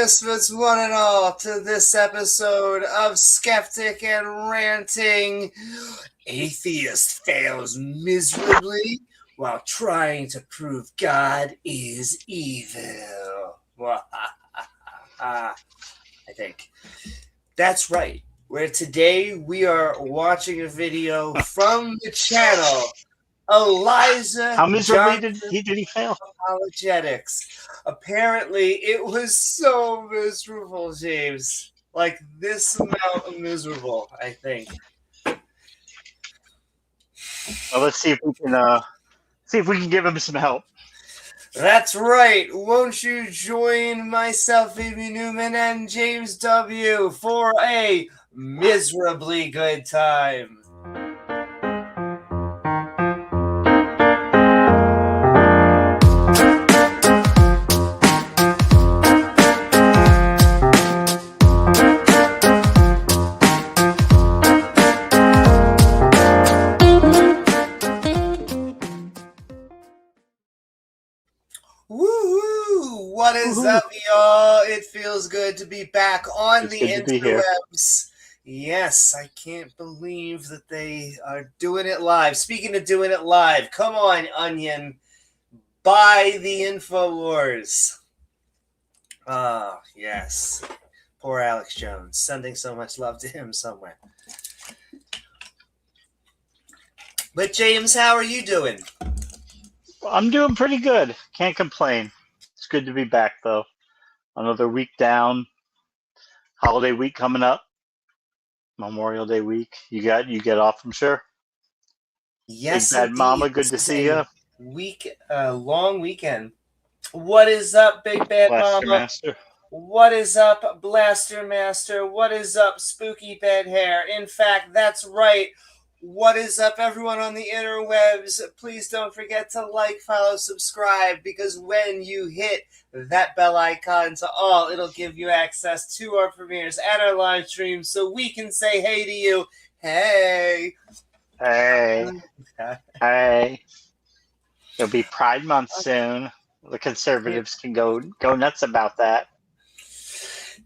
misfits one and all to this episode of Skeptic and Ranting. Atheist fails miserably while trying to prove God is evil. I think that's right. Where today we are watching a video from the channel Elijah How miserably Johnson did he fail? Apologetics. Apparently, it was so miserable, James. Like this amount of miserable, I think. Well, let's see if we can give him some help. That's right. Won't you join myself, Amy Newman, and James W. for a miserably good time? Woo! What is up, y'all? It feels good to be back on the interwebs. Yes, I can't believe that they are doing it live. Speaking of doing it live, come on, Onion. Buy the InfoWars. Ah, yes. Poor Alex Jones. Sending so much love to him somewhere. But James, how are you doing? I'm doing pretty good. Can't complain. It's good to be back, though. Another week down. Holiday week coming up. Memorial Day week. You get off, I'm sure. Yes, Big Bad indeed. Mama, good to see you. Long weekend. What is up, Big Bad Blaster Mama? Master. What is up, Blaster Master? What is up, Spooky Bed Hair? In fact, that's right. What is up, everyone on the interwebs? Please don't forget to like, follow, subscribe, because when you hit that bell icon to all, it'll give you access to our premieres and our live streams so we can say hey to you. Hey. Hey. Hey. It'll be Pride Month soon. The conservatives can go nuts about that.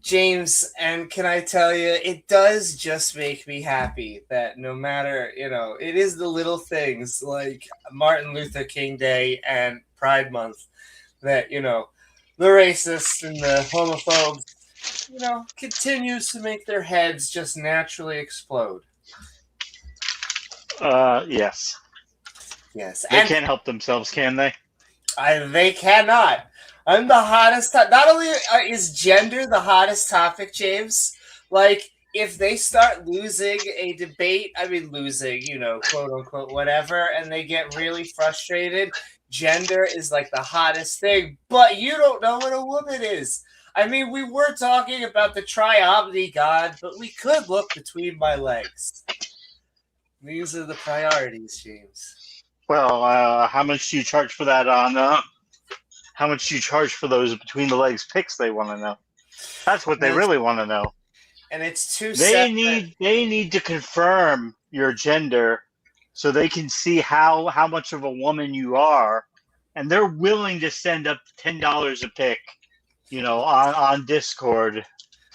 James, and can I tell you, it does just make me happy that no matter, it is the little things like Martin Luther King Day and Pride Month that, the racists and the homophobes, continues to make their heads just naturally explode. Yes. Yes. They can't help themselves, can they? They cannot. I'm the hottest. Not only is gender the hottest topic, James, like if they start losing a debate, losing, quote unquote, whatever, and they get really frustrated, gender is like the hottest thing. But you don't know what a woman is. We were talking about the triomny god, but we could look between my legs. These are the priorities, James. Well, how much do you charge for that on? How much do you charge for those between the legs pics? They want to know. That's what they really want to know. And it's too. They need to confirm your gender so they can see how much of a woman you are, and they're willing to send up $10 a pic, on Discord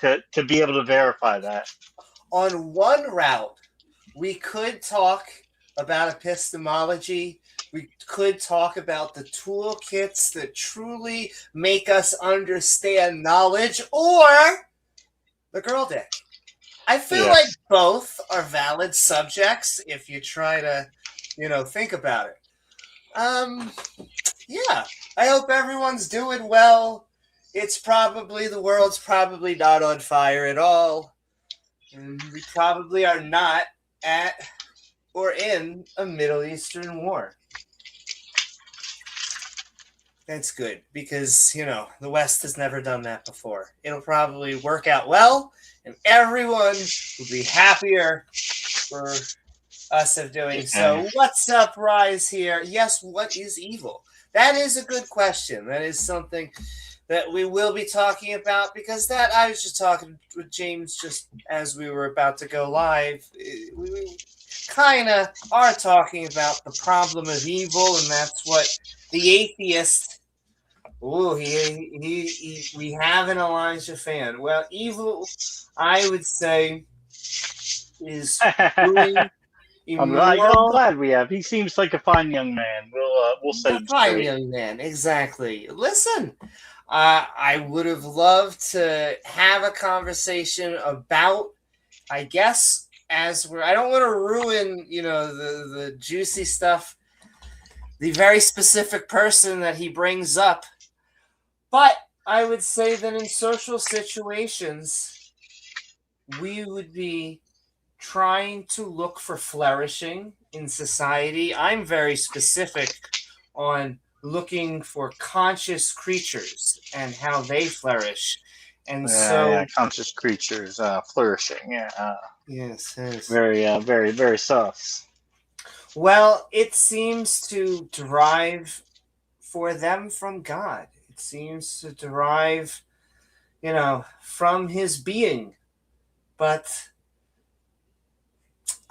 to be able to verify that. On one route, we could talk about epistemology. We could talk about the toolkits that truly make us understand knowledge, or the girl dick. I feel like both are valid subjects if you try to, think about it. Yeah, I hope everyone's doing well. The world's probably not on fire at all. And we probably are not at or in a Middle Eastern war. That's good because, the West has never done that before. It'll probably work out well, and everyone will be happier for us of doing so. What's up, Rise here? Yes, what is evil? That is a good question. That is something that we will be talking about because I was just talking with James just as we were about to go live. We kind of are talking about the problem of evil, and that's what the atheist Oh, we have an Elijah fan. Well, evil, I would say, is doing I'm immoral. glad we have. He seems like a fine young man. We'll set The him fine straight. young man, exactly. Listen, I would have loved to have a conversation about, I guess, I don't want to ruin, the juicy stuff, the very specific person that he brings up. But I would say that in social situations, we would be trying to look for flourishing in society. I'm very specific on looking for conscious creatures and how they flourish. And conscious creatures flourishing. Yeah. Yes. Very, very sus. Well, it seems to derive for them from God. It seems to derive, from his being. But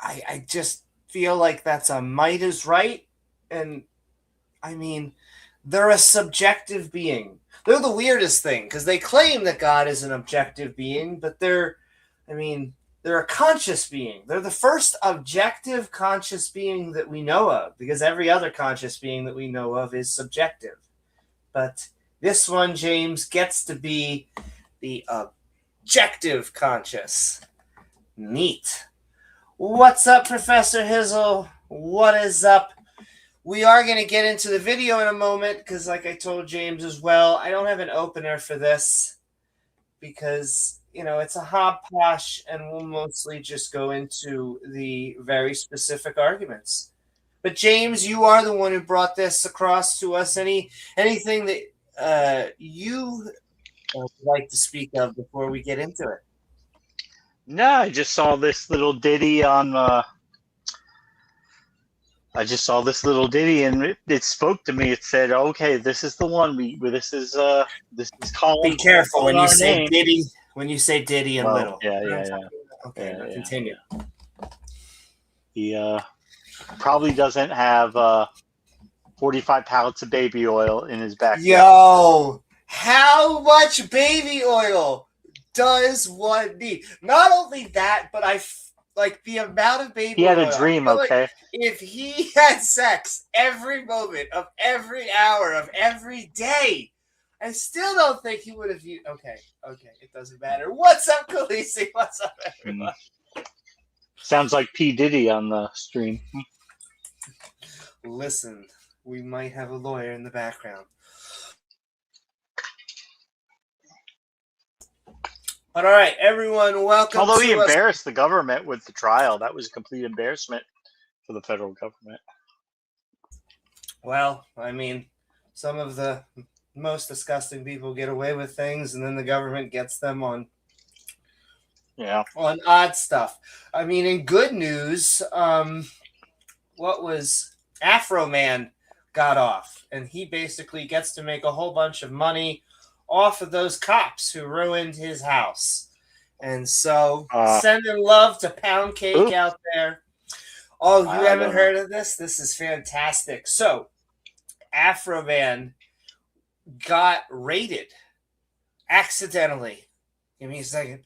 I just feel like that's a might is right. And I mean, they're a subjective being. They're the weirdest thing because they claim that God is an objective being, but they're a conscious being. They're the first objective conscious being that we know of, because every other conscious being that we know of is subjective. But this one, James, gets to be the objective conscious. Neat. What's up, Professor Hizzle? What is up? We are going to get into the video in a moment because, like I told James as well, I don't have an opener for this because, it's a hopposh and we'll mostly just go into the very specific arguments. But James, you are the one who brought this across to us. Anything that you would like to speak of before we get into it? No, I just saw this little ditty on. And it spoke to me. It said, "Okay, this is the one. This is calling." Be careful when you say ditty. When you say ditty and little. Yeah. Okay, continue. He probably doesn't have 45 pallets of baby oil in his backyard. Yo, how much baby oil does one need? Not only that, but the amount of baby oil. He had a dream, okay? Like if he had sex every moment of every hour of every day, I still don't think he would have used. Okay, it doesn't matter. What's up, Khaleesi? What's up, everyone? Sounds like P. Diddy on the stream. Listen, we might have a lawyer in the background. But all right, everyone, welcome. Although he embarrassed the government with the trial, that was a complete embarrassment for the federal government. Well, some of the most disgusting people get away with things, and then the government gets them on odd stuff. In good news, what was Afro Man got off, and he basically gets to make a whole bunch of money off of those cops who ruined his house. And so sending love to Pound Cake out there. Oh, you haven't heard of this? This is fantastic. So Afro Man got raided accidentally. Give me a second.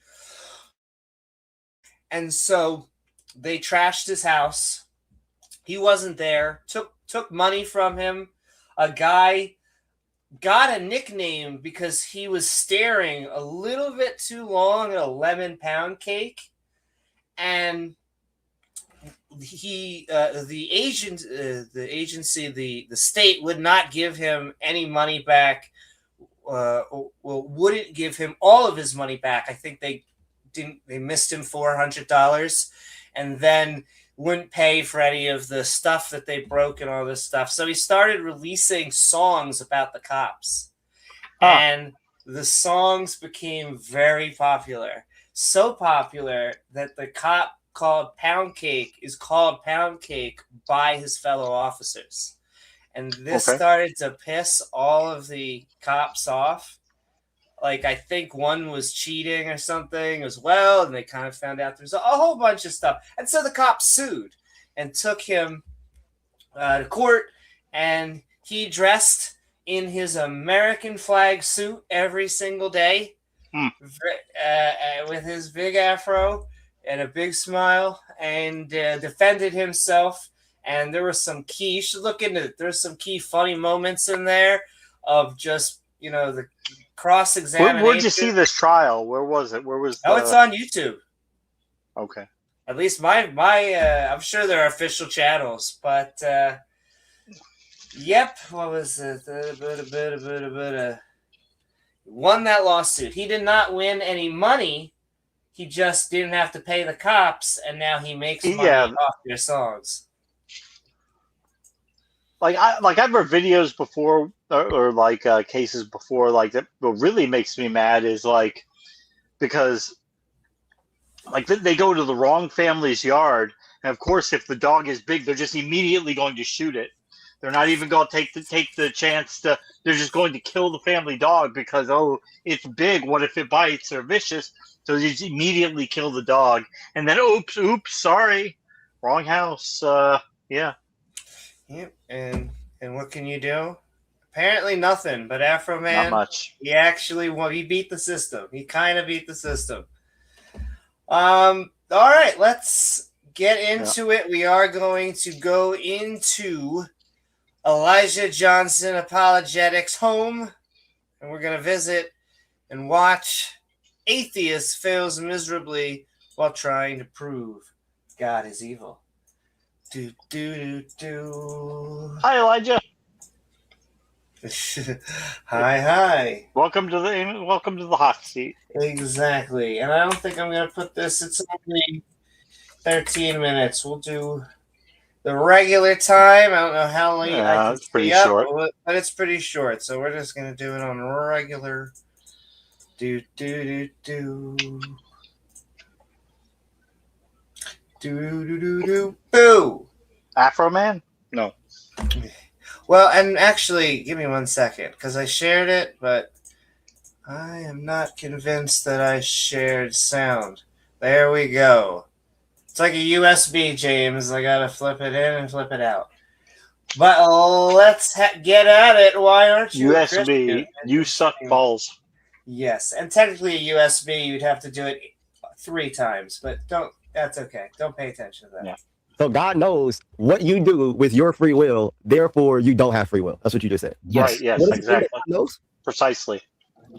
And so they trashed his house. He wasn't there. Took money from him. A guy got a nickname because he was staring a little bit too long at a lemon pound cake, and he the state would not give him any money back. Wouldn't give him all of his money back. I think they missed him $400, and then wouldn't pay for any of the stuff that they broke and all this stuff. So he started releasing songs about the cops. And the songs became very popular. So popular that the cop called Pound Cake is called Pound Cake by his fellow officers. And this started to piss all of the cops off. Like, I think one was cheating or something as well, and they kind of found out there's a whole bunch of stuff. And so the cops sued and took him to court, and he dressed in his American flag suit every single day, with his big afro and a big smile, and defended himself. And there was some key, you should look into it. There's some key funny moments in there of just, the cross-examination. Where'd you see this trial? Where was it? Where was it's on YouTube. Okay. At least my I'm sure there are official channels, but yep, what was it? Won that lawsuit. He did not win any money. He just didn't have to pay the cops, and now he makes money off their songs. I've heard videos before, or cases before, like that. What really makes me mad is because they go to the wrong family's yard, and of course, if the dog is big, they're just immediately going to shoot it. They're not even going to take the chance to. They're just going to kill the family dog because it's big. What if it bites or vicious? So they just immediately kill the dog, and then oops, sorry, wrong house. Yeah. Yep, and what can you do? Apparently nothing. But Afro Man, not much. He actually he beat the system. He kind of beat the system. All right, let's get into it. We are going to go into Elijah Johnson Apologetics' home, and we're going to visit and watch Atheist fails miserably while trying to prove God is evil. Do. Hi, Elijah. Hi. Welcome to the hot seat. Exactly, and I don't think I'm going to put this. It's only 13 minutes. We'll do the regular time. I don't know how late I can it's pretty stay short, but it's pretty short. So we're just going to do it on regular. Do. Boo! Afro Man? No. Well, and actually, give me 1 second, because I shared it, but I am not convinced that I shared sound. There we go. It's like a USB, James. I gotta flip it in and flip it out. But let's get at it. Why aren't you USB? You suck balls. Yes, and technically a USB, you'd have to do it 3 times, but don't. That's okay. Don't pay attention to that. Yeah. So God knows what you do with your free will. Therefore, you don't have free will. That's what you just said. Yes. Right. Yes. Exactly. God knows? Precisely.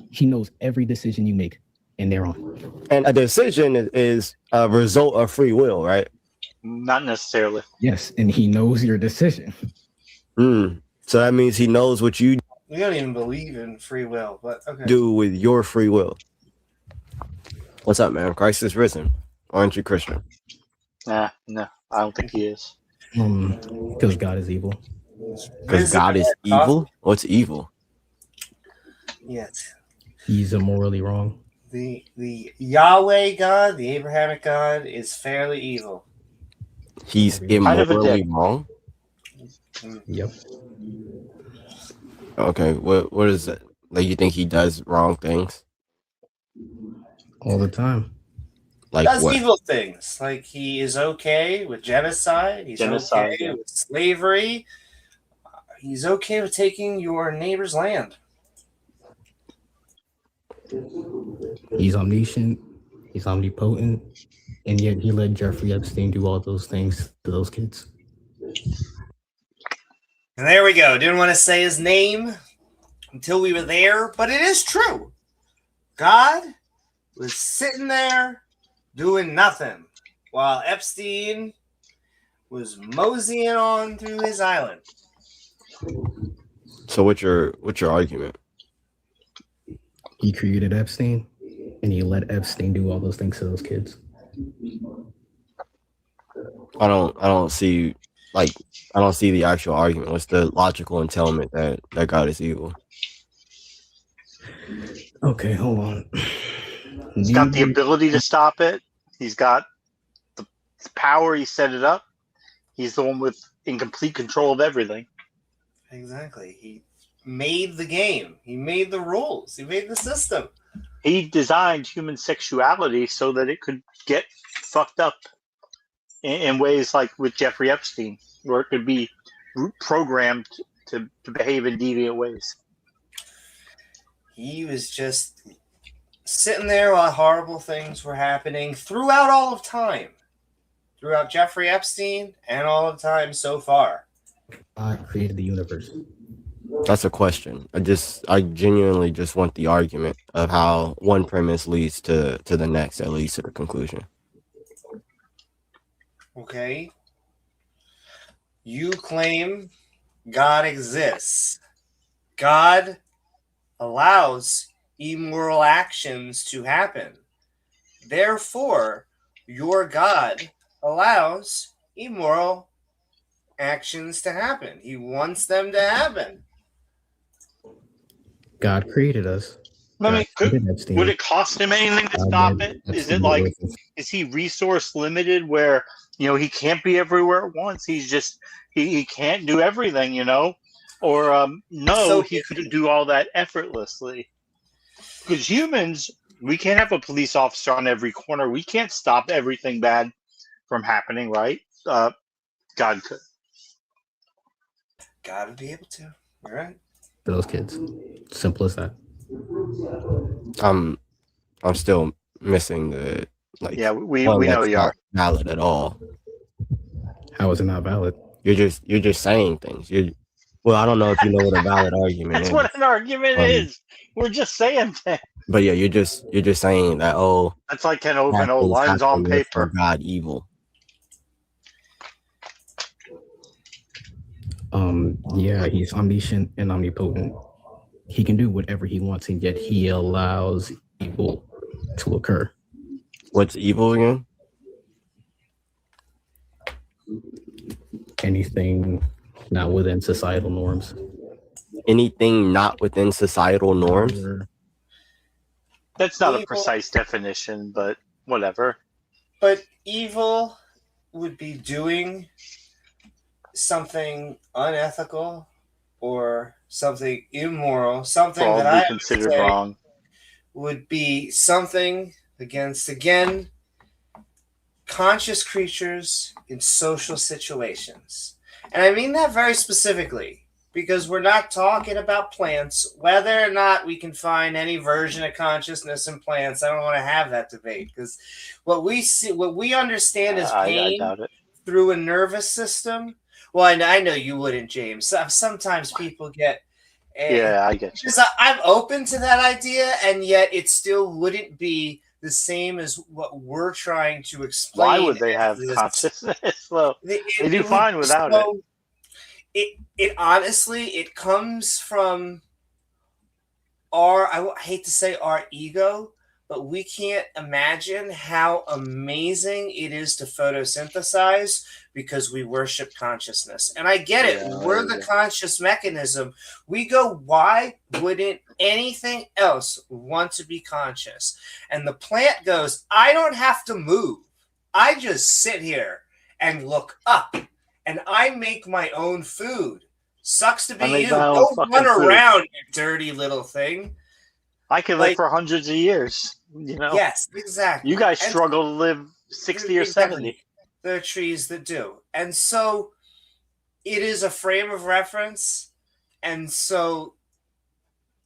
He knows every decision you make, and thereon. And a decision is a result of free will, right? Not necessarily. Yes, and he knows your decision. So that means he knows what you We don't even believe in free will, but okay. do with your free will. What's up, man? Christ is risen. Aren't you Christian? No, I don't think he is. Because God is evil. Because God is evil? What's evil? Yes. He's immorally wrong. The Yahweh God, the Abrahamic God, is fairly evil. He's immorally wrong? Yep. Okay, what is it? Like, you think he does wrong things? All the time. Like does what? Evil things. Like he is okay with genocide. He's okay with slavery. He's okay with taking your neighbor's land. He's omniscient. He's omnipotent. And yet he let Jeffrey Epstein do all those things to those kids. And there we go. Didn't want to say his name until we were there, but it is true. God was sitting there doing nothing while Epstein was moseying on through his island. So what's your argument? He created Epstein, and he let Epstein do all those things to those kids. I don't see the actual argument. What's the logical entailment that God is evil? Okay, hold on. He's got the ability to stop it. He's got the power. He set it up. He's the one in complete control of everything. Exactly. He made the game. He made the rules. He made the system. He designed human sexuality so that it could get fucked up in ways like with Jeffrey Epstein, where it could be programmed to behave in deviant ways. He was just sitting there while horrible things were happening throughout all of time. Throughout Jeffrey Epstein and all of time so far. God created the universe. That's a question. I genuinely just want the argument of how one premise leads to the next that leads to the conclusion. Okay. You claim God exists. God allows immoral actions to happen. Therefore, your God allows immoral actions to happen. He wants them to happen. God created us. I mean, God would it cost him anything to stop it? Is it like, is he resource limited where, he can't be everywhere at once? He's just, he can't do everything, Or, no, So he could do all that effortlessly. Because humans, we can't have a police officer on every corner. We can't stop everything bad from happening, right? God could. God would be able to. All right. For those kids. Simple as that. I'm still missing the Yeah, we know you are valid at all. How is it not valid? You're just saying things. Well, I don't know if you know what a valid argument That's is. what an argument is. We're just saying things. But yeah, you're just saying that that's like kind of an old lines on paper. God evil. Yeah, he's omniscient and omnipotent. He can do whatever he wants, and yet he allows evil to occur. What's evil again? Anything not within societal norms. Anything not within societal norms? That's not a precise definition, but whatever. But evil would be doing something unethical or something immoral, something that I considered wrong, would be something against, again, conscious creatures in social situations. And I mean that very specifically, because we're not talking about plants. Whether or not we can find any version of consciousness in plants, I don't want to have that debate, because what we understand as pain through a nervous system. Well, I know you wouldn't, James. Sometimes people get... Yeah, I get you. I'm open to that idea, and yet it still wouldn't be the same as what we're trying to explain. Why would they have consciousness? Well, they do fine without it. It honestly, it comes from I hate to say our ego, but we can't imagine how amazing it is to photosynthesize because we worship consciousness. And I get it. We're the conscious mechanism. We go, why wouldn't anything else want to be conscious? And the plant goes, I don't have to move. I just sit here and look up, and I make my own food. Sucks to be you. Don't run around, you dirty little thing. I can live for hundreds of years. Yes, exactly. You guys struggle to live 60 or 70. There are trees that do. And so it is a frame of reference. And so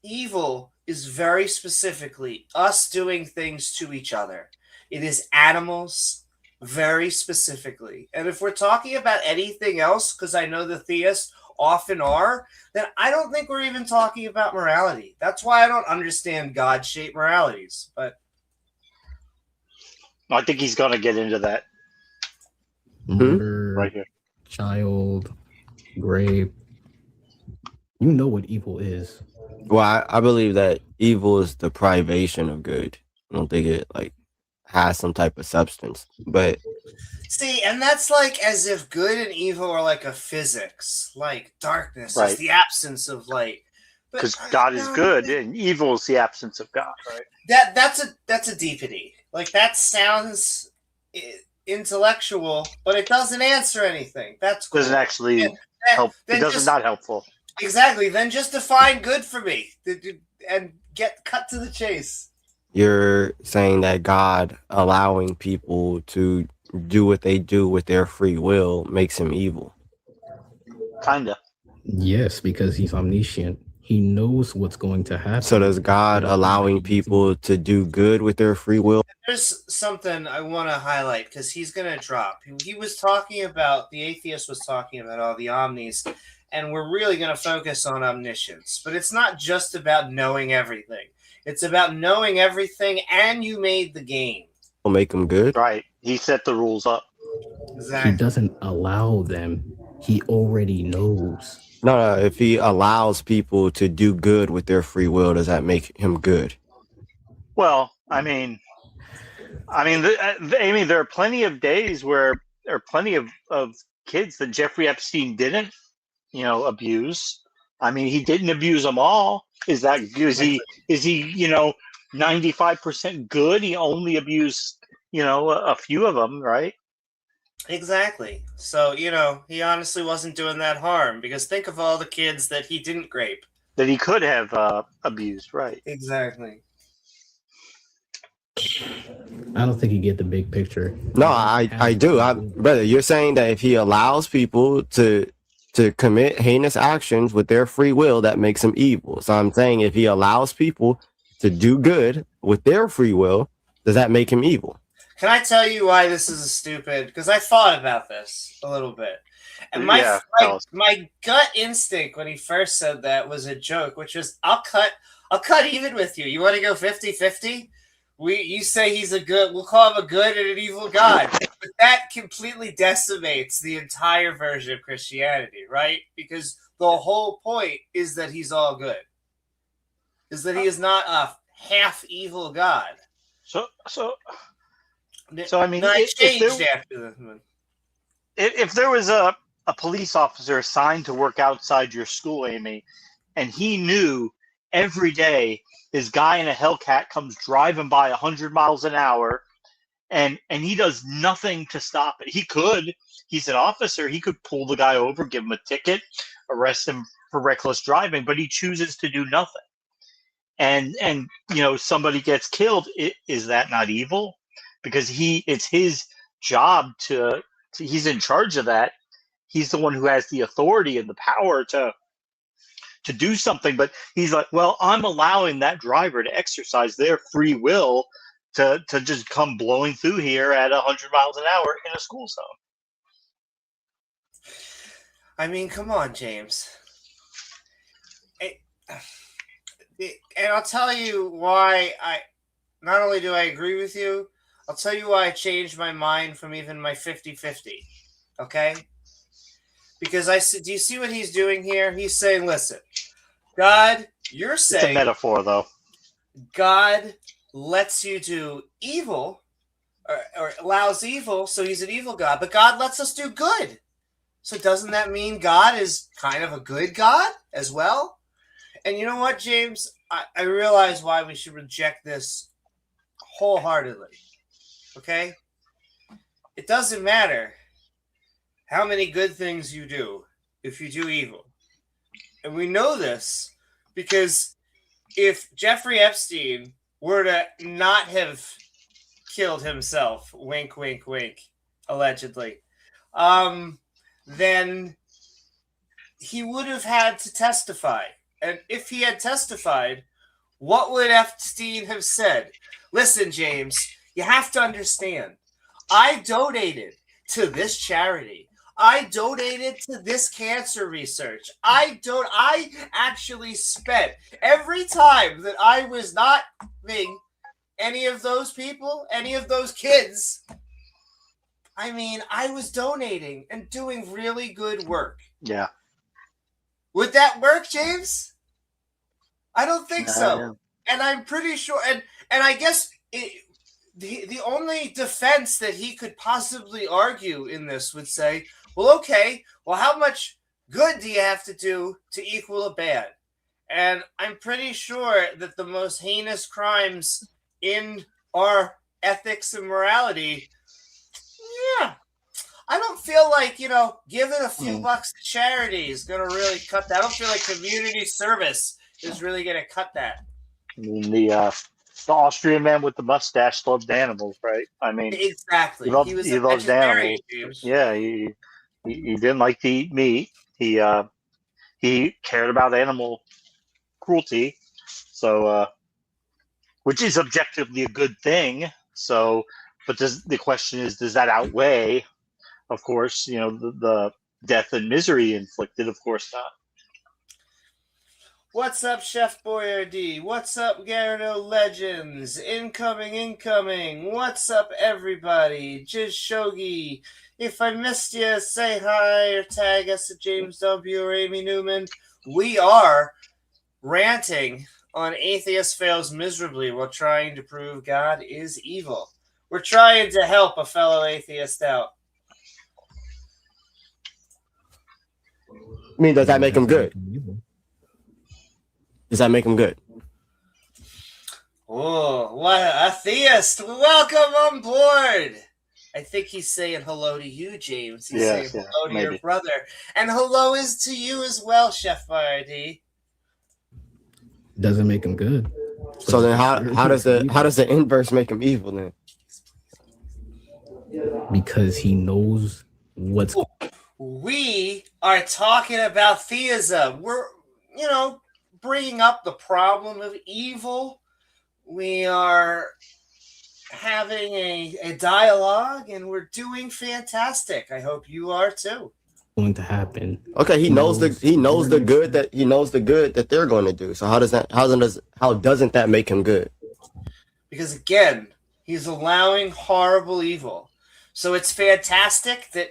evil is very specifically us doing things to each other. It is animals very specifically. And if we're talking about anything else, because I know the theists often are, then I don't think we're even talking about morality. That's why I don't understand God-shaped moralities. But I think he's going to get into that. Murder, right here. Child, rape. You know what evil is. Well, I believe that evil is the privation of good. I don't think it has some type of substance. But see, and that's like as if good and evil are like a physics, like darkness is the absence of light. Because God is good and evil is the absence of God, right? That's a deepity. Like that sounds intellectual, but it doesn't answer anything. That's cool. Doesn't actually help. It doesn't not helpful. Exactly. Then just define good for me and get cut to the chase. You're saying that God allowing people to do what they do with their free will makes him evil. Kinda. Yes, because he's omniscient. He knows what's going to happen. So does God allowing people to do good with their free will? There's something I want to highlight because he's going to drop. He was talking about, the atheist was talking about all the omnis, and we're really going to focus on omniscience. But it's not just about knowing everything. It's about knowing everything, and you made the game. Will make them good? Right. He set the rules up. Exactly. He doesn't allow them. He already knows. No, if he allows people to do good with their free will, does that make him good? Well, I mean, there are plenty of days where there are plenty of kids that Jeffrey Epstein didn't, abuse. I mean, he didn't abuse them all. Is he 95% good? He only abused, a few of them, right? Exactly. So, he honestly wasn't doing that harm, because think of all the kids that he didn't grape. That he could have abused, right? Exactly. I don't think you get the big picture. No, I do. Brother, you're saying that if he allows people to commit heinous actions with their free will, that makes them evil. So I'm saying if he allows people to do good with their free will, does that make him evil? Can I tell you why this is stupid? Because I thought about this a little bit. And my gut instinct when he first said that was a joke, which was, I'll cut even with you. You want to go 50-50? You say he's we'll call him a good and an evil God. But that completely decimates the entire version of Christianity, right? Because the whole point is that he's all good. Is that he is not a half evil God. So I mean, I changed after this. If there was a police officer assigned to work outside your school, Amy, and he knew every day this guy in a Hellcat comes driving by 100 miles an hour, and he does nothing to stop it. He's an officer, he could pull the guy over, give him a ticket, arrest him for reckless driving, but he chooses to do nothing. And somebody gets killed. Is that not evil? Because it's his job he's in charge of that. He's the one who has the authority and the power to do something, but he's like, well, I'm allowing that driver to exercise their free will to just come blowing through here at 100 miles an hour in a school zone. I mean, come on, James. And I'll tell you why not only do I agree with you, I'll tell you why I changed my mind from even my 50-50. Okay? Because do you see what he's doing here? He's saying, listen, God, you're saying... It's a metaphor, though. God lets you do evil, or allows evil, so he's an evil God. But God lets us do good. So doesn't that mean God is kind of a good God as well? And you know what, James? I realize why we should reject this wholeheartedly. Okay? It doesn't matter how many good things you do if you do evil. And we know this because if Jeffrey Epstein were to not have killed himself, wink, wink, wink, allegedly, then he would have had to testify. And if he had testified, what would Epstein have said? Listen, James, you have to understand, I donated to this charity. I donated to this cancer research. I actually spent every time that I was not being any of those people, any of those kids. I mean, I was donating and doing really good work. Yeah. Would that work, James? I don't think so. Yeah. And I'm pretty sure, and I guess the only defense that he could possibly argue in this would say, well, okay, well, how much good do you have to do to equal a bad? And I'm pretty sure that the most heinous crimes in our ethics and morality, yeah, I don't feel like, giving a few bucks to charity is going to really cut that. I don't feel like community service is really going to cut that. I mean, the Austrian man with the mustache loved animals, right? I mean, exactly. He loves animals. James. Yeah, he didn't like to eat meat. He he cared about animal cruelty, so which is objectively a good thing. So, but the question is, does that outweigh, of course, the death and misery inflicted? Of course not. What's up, Chef Boyardee? What's up, Gerudo Legends? Incoming. What's up, everybody? Jiz Shogi. If I missed you, say hi or tag us at James W. or Amy Newman. We are ranting on Atheist Fails Miserably while trying to prove God is evil. We're trying to help a fellow atheist out. I mean, does that make him good? Does that make him good? Oh, what a theist! Welcome on board! I think he's saying hello to you, James. He's saying hello to your brother. And hello is to you as well, Chef Boyardee. Doesn't make him good. So then how does the inverse make him evil then? Because he knows what's... We are talking about theism. We're, bringing up the problem of evil. We are having a dialogue, and we're doing fantastic. I hope you are too. Going to happen. Okay, he knows the good that they're going to do. So how doesn't that make him good? Because again, he's allowing horrible evil. So it's fantastic that,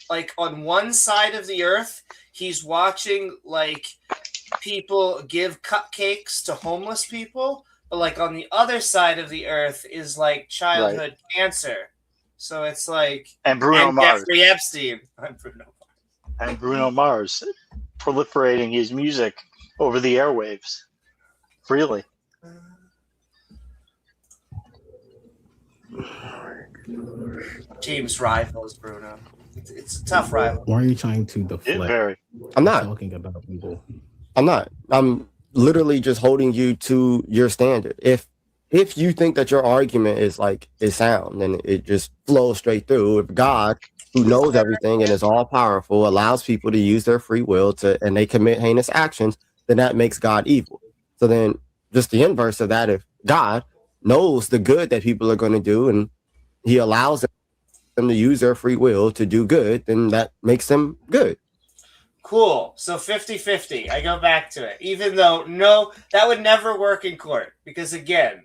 like, on one side of the earth, he's watching, like, people give cupcakes to homeless people, but, like, on the other side of the earth is, like, childhood cancer. So it's like... And Bruno Mars. Jeffrey Epstein. I'm Bruno Mars. And Bruno Mars proliferating his music over the airwaves freely. James rivals Bruno. It's a tough rival. Why are you trying to deflect? I'm not talking about evil. I'm not. I'm literally just holding you to your standard. If you think that your argument is sound, then it just flows straight through. If God, who knows everything and is all powerful, allows people to use their free will and they commit heinous actions, then that makes God evil. So then just the inverse of that, if God knows the good that people are going to do and he allows them to use their free will to do good, then that makes them good. Cool. So 50-50. I go back to it. Even though, no, that would never work in court. Because again,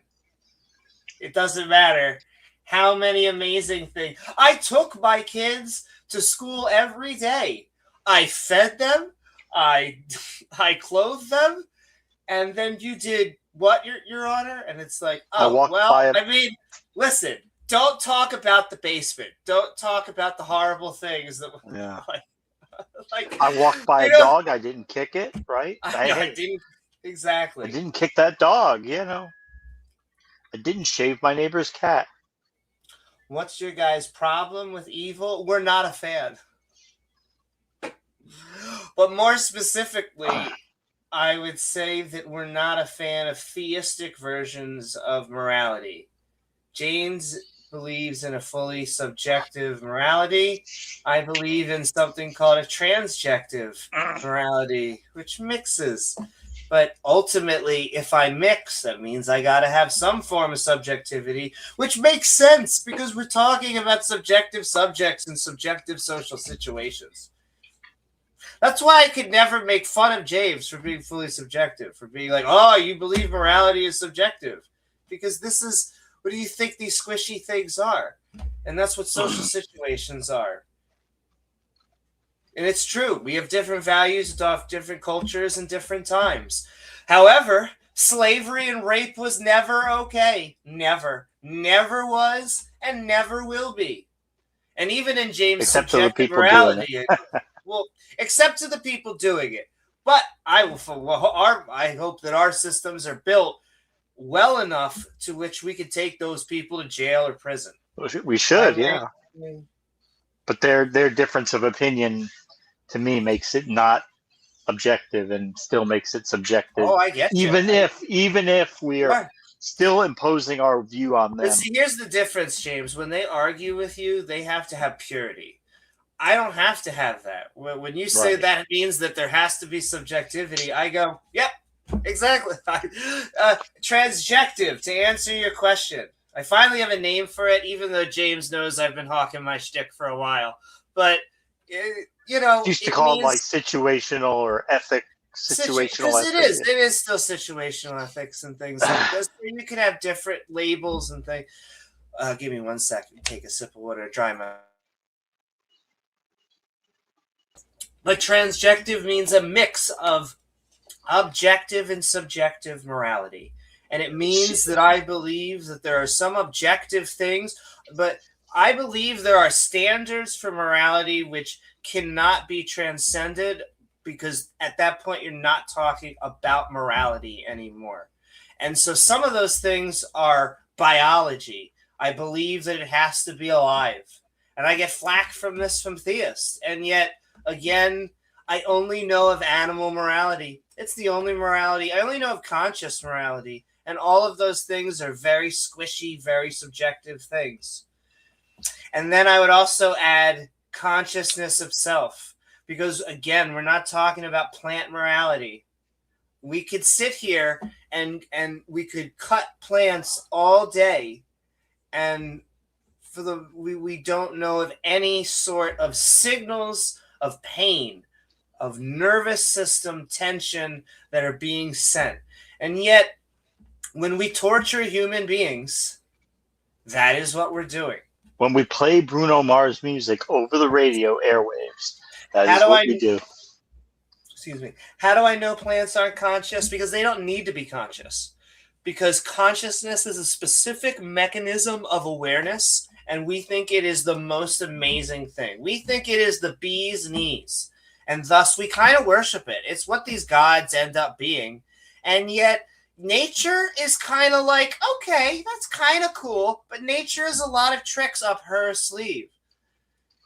it doesn't matter how many amazing things. I took my kids to school every day. I fed them. I clothed them. And then you did what, Your Honor? And it's like, listen, don't talk about the basement. Don't talk about the horrible things that I walked by a dog. I didn't kick it, right? I didn't. Exactly. I didn't kick that dog, I didn't shave my neighbor's cat. What's your guys' problem with evil? We're not a fan. But more specifically, I would say that we're not a fan of theistic versions of morality. James believes in a fully subjective morality. I believe in something called a transjective morality, which mixes. But ultimately, if I mix, that means I got to have some form of subjectivity, which makes sense because we're talking about subjective subjects and subjective social situations. That's why I could never make fun of James for being fully subjective, for being like, oh, you believe morality is subjective. Because this is, what do you think these squishy things are? And that's what social situations are. And it's true. We have different values of different cultures and different times. However, slavery and rape was never okay. Never. Never was and never will be. And even in James' subjective morality, well, except to the people doing it. But I hope that our systems are built well enough to which we could take those people to jail or prison. We should, But their difference of opinion, to me, makes it not objective and still makes it subjective. Oh, I get you. Even if we are still imposing our view on them. But see, here's the difference, James. When they argue with you, they have to have purity. I don't have to have that. When you say Right. that means that there has to be subjectivity, I go, yep, exactly. Transjective, to answer your question. I finally have a name for it, even though James knows I've been hawking my shtick for a while. But, you know, Used to it call them like means situational or situational because ethics. it is still situational ethics and things like this. You can have different labels and things. Give me 1 second. Take a sip of water. Dry my. But transjective means a mix of objective and subjective morality. And it means that I believe that there are some objective things, but I believe there are standards for morality which cannot be transcended, because at that point you're not talking about morality anymore. And so some of those things are biology. I believe that it has to be alive. And I get flack from this from theists. And yet, again, I only know of animal morality. It's the only morality. I only know of conscious morality. And all of those things are very squishy, very subjective things. And then I would also add consciousness of self. Because, again, we're not talking about plant morality. We could sit here and we could cut plants all day, and we don't know of any sort of signals of pain, of nervous system tension that are being sent. And yet, when we torture human beings, that is what we're doing. When we play Bruno Mars music over the radio airwaves, that is what we do. Excuse me. How do I know plants aren't conscious? Because they don't need to be conscious. Because consciousness is a specific mechanism of awareness, and we think it is the most amazing thing. We think it is the bee's knees. And thus, we kind of worship it. It's what these gods end up being. And yet, nature is kind of like, okay, that's kind of cool. But nature has a lot of tricks up her sleeve.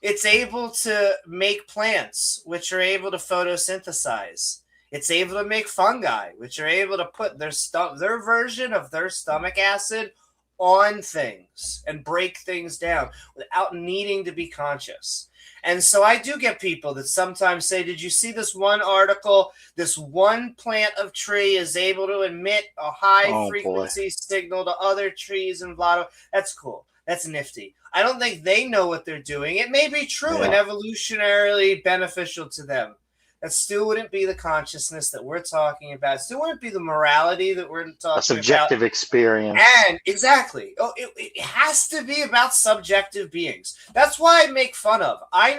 It's able to make plants, which are able to photosynthesize. It's able to make fungi, which are able to put their version of their stomach acid on things and break things down without needing to be conscious. And so I do get people that sometimes say, did you see this one article? This one plant of tree is able to emit a high frequency signal to other trees and blah, blah. That's cool. That's nifty. I don't think they know what they're doing. It may be true and evolutionarily beneficial to them. That still wouldn't be the consciousness that we're talking about. It still wouldn't be the morality that we're talking about. A subjective experience. And exactly. Oh, it has to be about subjective beings. That's why I make fun of. I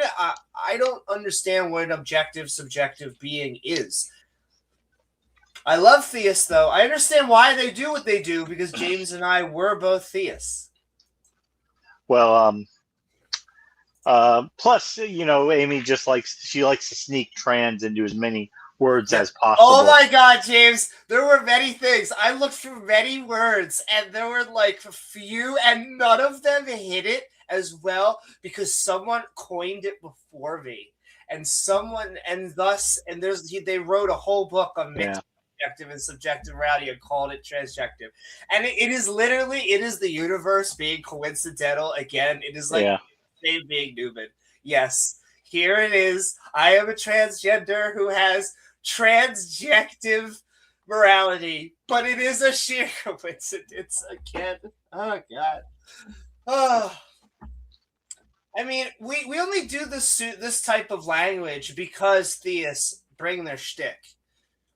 don't understand what an objective, subjective being is. I love theists, though. I understand why they do what they do, because James and I were both theists. Well, plus, you know, Amy she likes to sneak trans into as many words as possible. Oh my God, James! There were many things. I looked through many words, and there were like a few, and none of them hit it as well because someone coined it before me, they wrote a whole book on mixed objective and subjective morality and called it transjective. And it is the universe being coincidental again. It is like name being Newman. Yes, here it is. I am a transgender who has transjective morality, but it is a sheer coincidence again. Oh God. Oh. I mean, we only do this type of language because theists bring their shtick.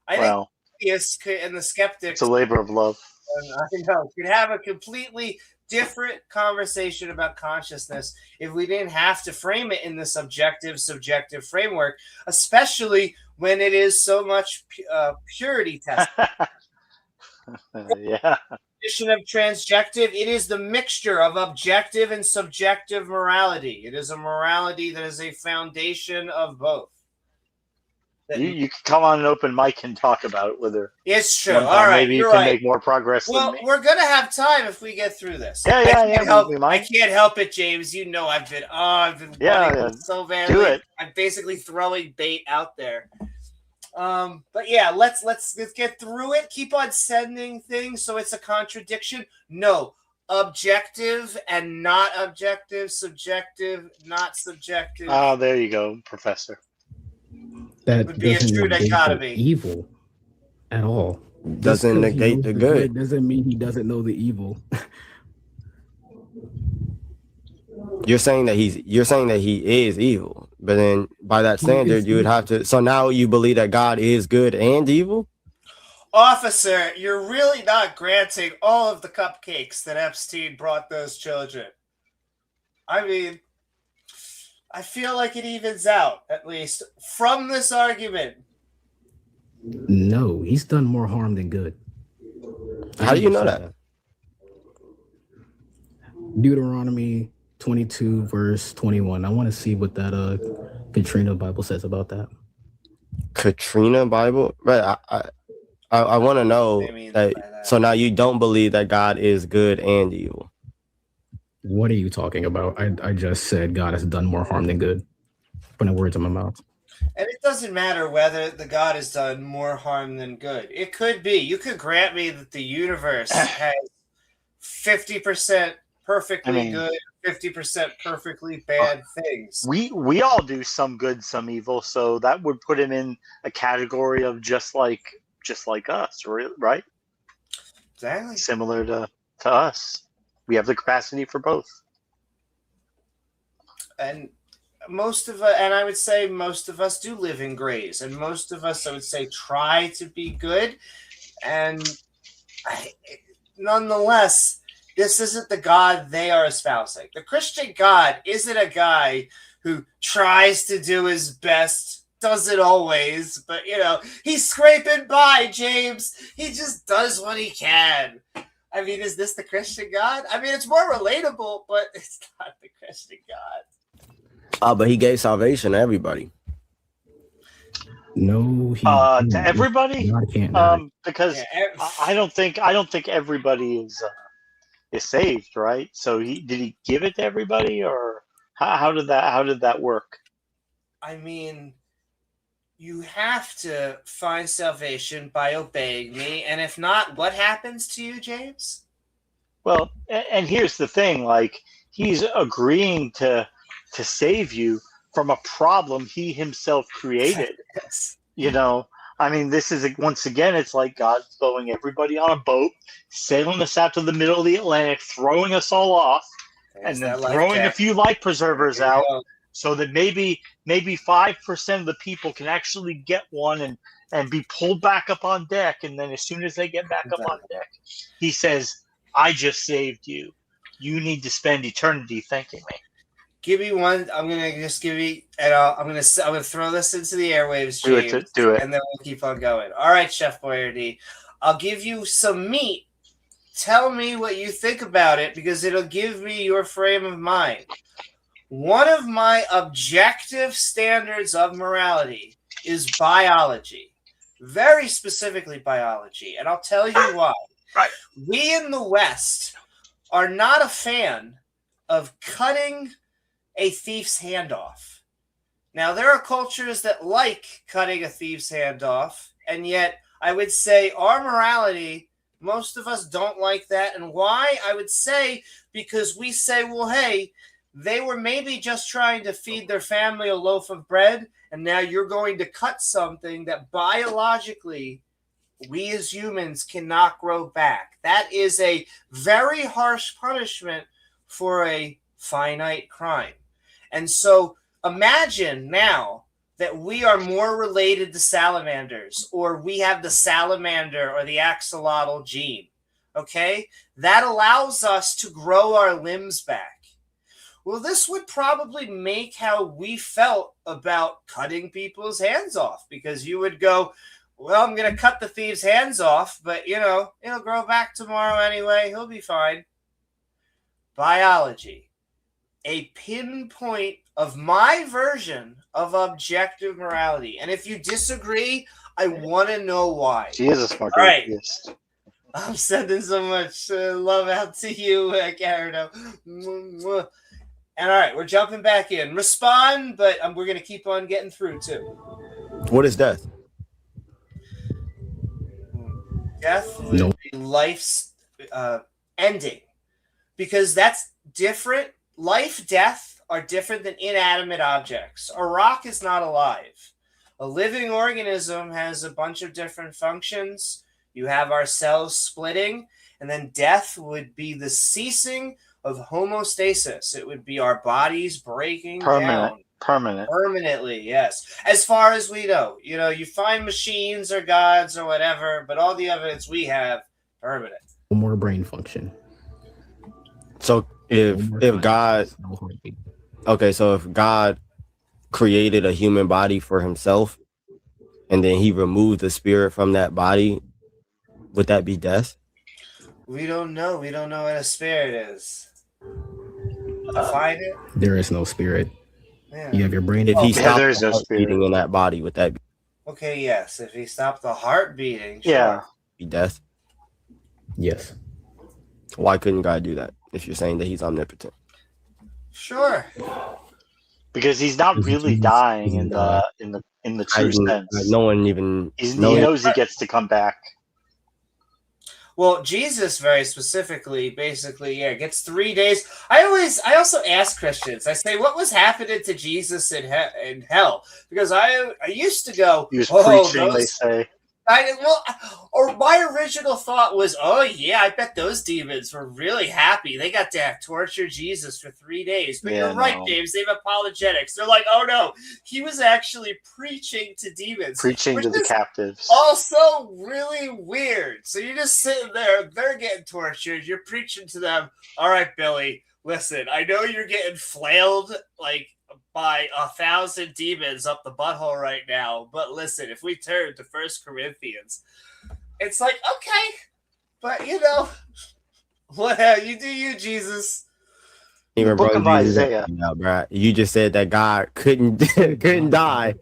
I think theists and the skeptics. It's a labor of love. I know. Could have a completely different conversation about consciousness if we didn't have to frame it in this objective, subjective framework, especially when it is so much purity testing. Definition of transjective, it is the mixture of objective and subjective morality. It is a morality that is a foundation of both. You can come on an open mic and talk about it with her. It's true. All right, maybe you can make more progress. Well, we're gonna have time if we get through this. I can't help it, James. You know I've been wanting so badly. Do it. I'm basically throwing bait out there. But yeah, let's get through it. Keep on sending things so it's a contradiction. No, objective and not objective, subjective, not subjective. Oh, there you go, Professor. That Would be a doesn't true negate the dichotomy. evil at all. Doesn't negate the good. Doesn't mean he doesn't know the evil. You're saying that he is evil, but then by that standard, you would have to. So now you believe that God is good and evil? Officer, you're really not granting all of the cupcakes that Epstein brought those children. I mean, I feel like it evens out, at least from this argument. No, he's done more harm than good. How do you know that? Deuteronomy 22 verse 21. I want to see what that Katrina Bible says about that. Katrina Bible? Right. I want to know that. So now you don't believe that God is good and evil. What are you talking about? I just said God has done more harm than good. Putting words in my mouth. And it doesn't matter whether the God has done more harm than good. It could be. You could grant me that the universe has 50% perfectly good, 50% perfectly bad things. We all do some good, some evil, so that would put him in a category of just like us, right? Exactly. Similar to us. We have the capacity for both. And most of us, and I would say most of us do live in grays, and most of us, I would say, try to be good. And nonetheless, this isn't the God they are espousing. The Christian God isn't a guy who tries to do his best, doesn't always, but, he's scraping by, James. He just does what he can. I mean, is this the Christian God? I mean, it's more relatable, but it's not the Christian God. But he gave salvation to everybody. No, to everybody. Because Yeah, I don't think everybody is saved, right? So did he give it to everybody, or how did that work? I mean, you have to find salvation by obeying me, and if not, what happens to you, James? Well, and here's the thing: like, he's agreeing to save you from a problem he himself created. Yes. I mean, this is, once again, it's like God throwing everybody on a boat, sailing us out to the middle of the Atlantic, throwing us all off, and then throwing a few life preservers out, so that maybe 5% of the people can actually get one and be pulled back up on deck. And then as soon as they get back up on deck, he says, "I just saved you. You need to spend eternity thanking me." Give me one. I'm gonna just give you, and I'm gonna throw this into the airwaves, James. Do it, and then we'll keep on going. All right, Chef Boyardee, I'll give you some meat. Tell me what you think about it, because it'll give me your frame of mind. One of my objective standards of morality is biology, very specifically biology, and I'll tell you why. Right. We in the West are not a fan of cutting a thief's hand off. Now, there are cultures that like cutting a thief's hand off, and yet I would say our morality, most of us don't like that. And why? I would say because we say, well, hey, they were maybe just trying to feed their family a loaf of bread, and now you're going to cut something that biologically we as humans cannot grow back. That is a very harsh punishment for a finite crime. And so imagine now that we are more related to salamanders, or we have the salamander or the axolotl gene, okay? That allows us to grow our limbs back. Well, this would probably make how we felt about cutting people's hands off, because you would go, well, I'm going to cut the thief's hands off, but, it'll grow back tomorrow anyway. He'll be fine. Biology. A pinpoint of my version of objective morality. And if you disagree, I want to know why. She is a smart atheist. I'm sending so much love out to you, Gerudo. And all right, we're jumping back in. Respond, but we're going to keep on getting through, too. What is death? Death would be life's ending. because that's different. Life, death are different than inanimate objects. A rock is not alive. A living organism has a bunch of different functions. You have our cells splitting, and then death would be the ceasing of homeostasis. It would be our bodies breaking down. Permanently, yes. As far as we know. You find machines or gods or whatever, but all the evidence we have, permanent. More brain function. So if God, okay, so if God created a human body for himself, and then he removed the spirit from that body, would that be death? We don't know. We don't know what a spirit is. Define it. There is no spirit. Yeah. You have your brain. If he stopped there's the no heart beating in that body, would that Okay, yes. If he stopped the heart beating, sure. Yeah. be death? Yes. Why couldn't God do that if you're saying that he's omnipotent? Sure. Because he's not really dying in the true sense. No one even he knows he gets to come back. Well, Jesus very specifically, basically, gets 3 days. I also ask Christians, I say, what was happening to Jesus in hell? Because I used to go, he was preaching, they say. Or my original thought was, oh yeah, I bet those demons were really happy. They got to torture Jesus for 3 days. But you're right, James. They have apologetics. They're like, oh no, he was actually preaching to demons, preaching to the captives. Also, really weird. So you're just sitting there. They're getting tortured. You're preaching to them. All right, Billy. Listen, I know you're getting flailed like by 1,000 demons up the butthole right now, but listen, if we turn to 1 Corinthians, it's like, okay, but what you do, you Jesus. Even Book of Isaiah. You just said that God couldn't die.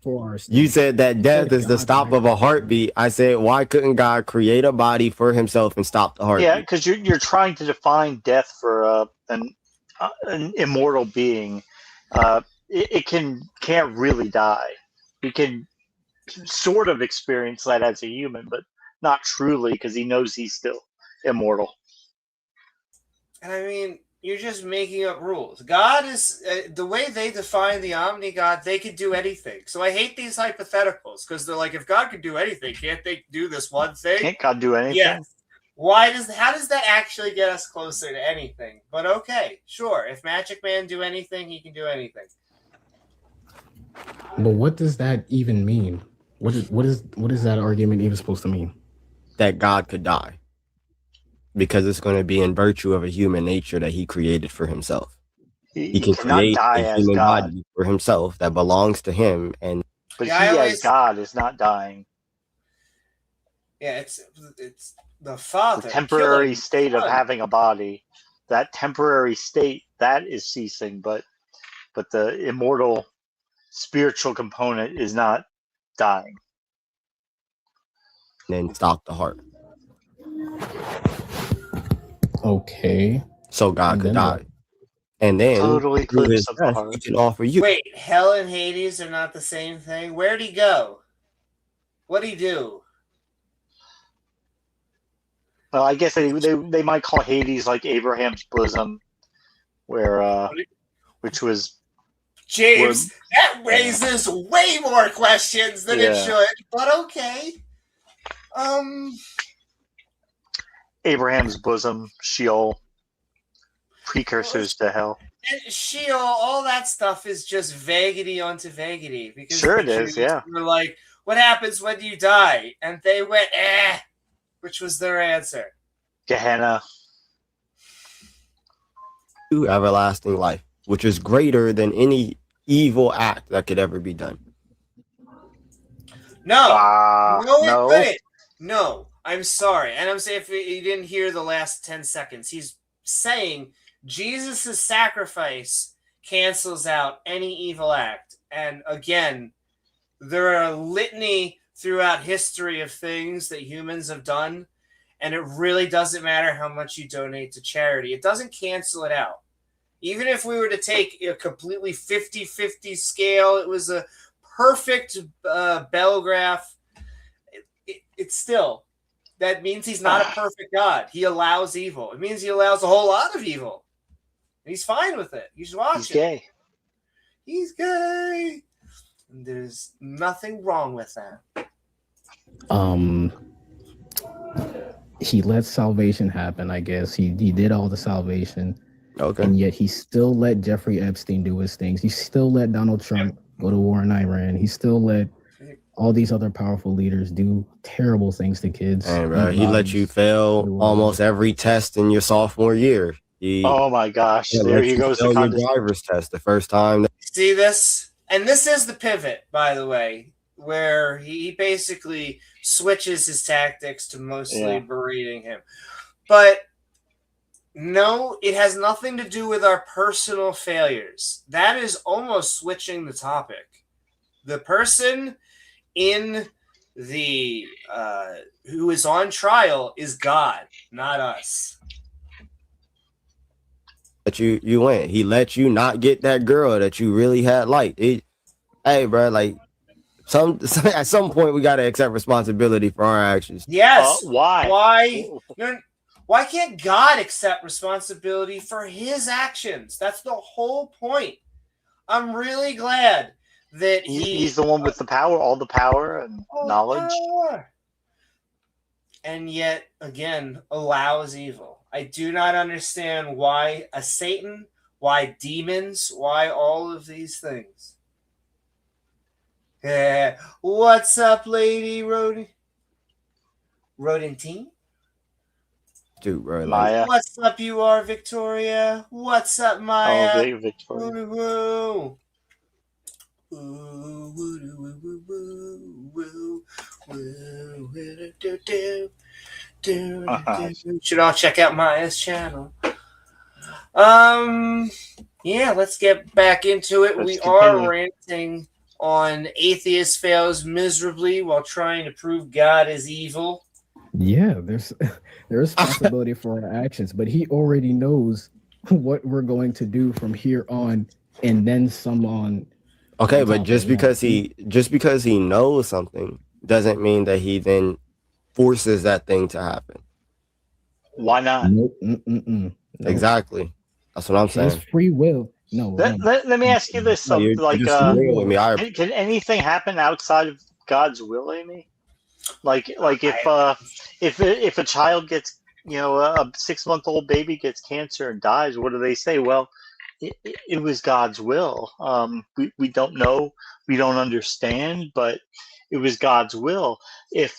You said that death is the stop of a heartbeat. I said, why couldn't God create a body for himself and stop the heartbeat? Yeah, because you're trying to define death for an immortal being. It can't really die. We can sort of experience that as a human, but not truly, because he knows he's still immortal. And I mean, you're just making up rules. God is the way they define the omni-God. They can do anything. So I hate these hypotheticals because they're like, if God can do anything, can't they do this one thing? Can't God do anything? Yes. How does that actually get us closer to anything? But okay, sure. If Magic Man do anything, he can do anything. But what does that even mean? What is that argument even supposed to mean? That God could die. Because it's going to be in virtue of a human nature that he created for himself. He can create a human body for himself that belongs to him. But he as God is not dying. Yeah, it's the Father. The temporary state of having a body. That temporary state, that is ceasing, but the immortal spiritual component is not dying. And then stop the heart. Okay. So God could die. And then totally through his death, he can offer you. Wait, hell and Hades are not the same thing? Where'd he go? What'd he do? Well, I guess they might call Hades like Abraham's bosom, where which was James, that raises way more questions than it should, but okay. Abraham's bosom, Sheol, precursors to hell. And Sheol, all that stuff is just vagity onto vagity. Because sure it is, yeah. We're like, what happens when you die? And they went, which was their answer. Gehenna. To everlasting life, which is greater than any evil act that could ever be done. No, it couldn't. No, I'm sorry. And I'm saying, if you didn't hear the last 10 seconds, he's saying Jesus' sacrifice cancels out any evil act. And again, there are a litany throughout history of things that humans have done, and it really doesn't matter how much you donate to charity. It doesn't cancel it out. Even if we were to take a completely 50-50 scale, it was a perfect bell graph. It's still, that means he's not a perfect God. He allows evil. It means he allows a whole lot of evil. He's fine with it. He's watching. He's gay. He's gay. And there's nothing wrong with that. He let salvation happen, I guess. He did all the salvation. Okay. And yet he still let Jeffrey Epstein do his things. He still let Donald Trump go to war in Iran. He still let all these other powerful leaders do terrible things to kids. And bro, he let you fail almost every test in your sophomore year. Oh my gosh! There he goes. Fail your driver's test the first time. See this? And this is the pivot, by the way, where he basically switches his tactics to mostly berating him. But no, it has nothing to do with our personal failures. That is almost switching the topic. The person in the who is on trial is God, not us. That you went. He let you not get that girl that you really had liked. Hey, bro, like at some point we gotta accept responsibility for our actions. Yes. Why? Why can't God accept responsibility for his actions? That's the whole point. I'm really glad that he's the one with the power, all the power and knowledge. And yet, again, allows evil. I do not understand why a Satan, why demons, why all of these things. Yeah. What's up, Lady Rodentine? Dude, bro. Maya. What's up, you are, Victoria? What's up, Maya? Oh, big Victoria. Woo, should all check out Maya's channel. Yeah, let's get back into it. We are ranting on atheist fails miserably while trying to prove God is evil. Yeah, there's responsibility for our actions, but he already knows what we're going to do from here on, and then some on. Okay, but just because he knows something doesn't mean that he then forces that thing to happen. Why not? Nope. No. Exactly. That's what I'm saying. His free will. No. Let me ask you this: with me. Can anything happen outside of God's will, Amy? Like if a child gets, a 6-month-old baby gets cancer and dies, what do they say? Well, it was God's will. We don't know, we don't understand, but it was God's will. If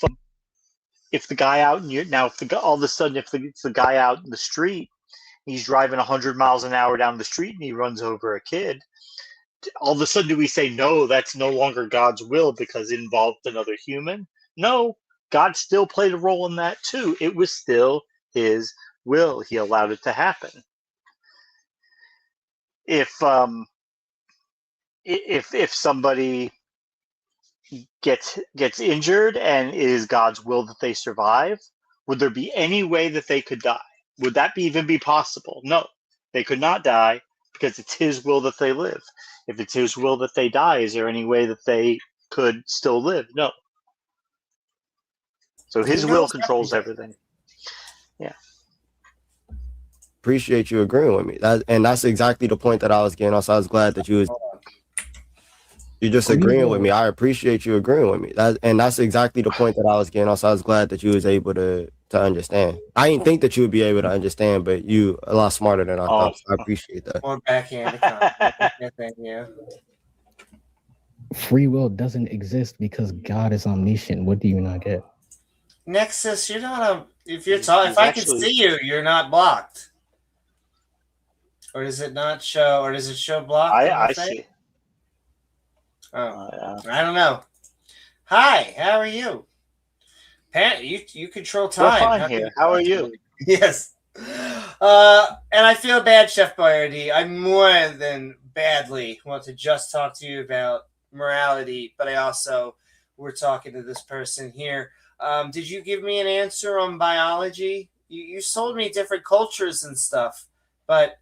the guy out all of a sudden if it's the guy out in the street, he's driving 100 miles an hour down the street and he runs over a kid, all of a sudden do we say no, that's no longer God's will because it involved another human? No, God still played a role in that too. It was still his will. He allowed it to happen. If somebody gets injured and it is God's will that they survive, would there be any way that they could die? Would that even be possible? No, they could not die because it's his will that they live. If it's his will that they die, is there any way that they could still live? No. So his will controls everything. Yeah. Appreciate you agreeing with me. That's exactly the point that I was getting on. So I was glad that you're just agreeing with me. I appreciate you agreeing with me. That's exactly the point that I was getting on. So I was glad that you was able to understand. I didn't think that you would be able to understand, but you a lot smarter than I thought. So I appreciate that. More backhanded comment. Thank you. Free will doesn't exist because God is omniscient. What do you not get? Nexus, you're not if I can see you, you're not blocked. Or does it not show? Or does it show blocked? I see. Oh, I don't know. Hi, how are you? Pat, you control time. We're fine here. How are you? Yes. And I feel bad, Chef Boyardee. I more than badly want to just talk to you about morality, but I also we're talking to this person here. Did you give me an answer on biology? You sold me different cultures and stuff, but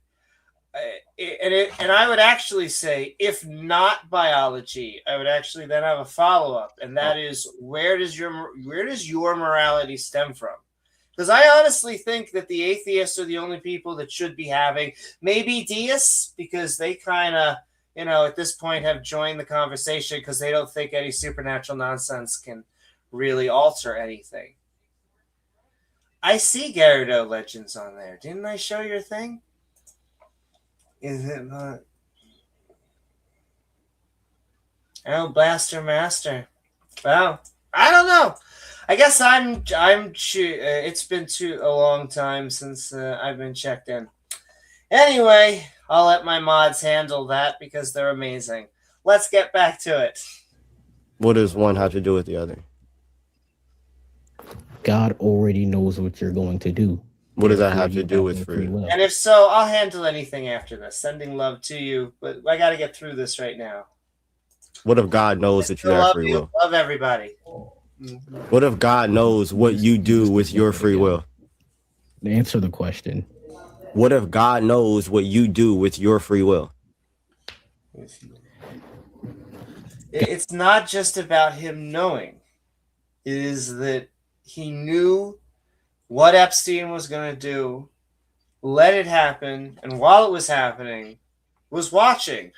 and I would actually say, if not biology, I would actually then have a follow-up, and that is where does your morality stem from? Because I honestly think that the atheists are the only people that should be having, maybe deists, because they kind of, at this point have joined the conversation because they don't think any supernatural nonsense can really alter anything. I see Gerudo Legends on there. Didn't I show your thing? Is it not? Oh, Blaster Master. Well, I don't know. I guess it's been a long time since I've been checked in. Anyway, I'll let my mods handle that because they're amazing. Let's get back to it. What does one have to do with the other? God already knows what you're going to do. What does that have to do with free will? And if so, I'll handle anything after this. Sending love to you, but I got to get through this right now. What if God knows that you have free will? Love everybody. What if God knows what you do with your free will? Answer the question. What if God knows what you do with your free will? It's not just about him knowing. It is that he knew what Epstein was going to do, let it happen, and while it was happening, was watching.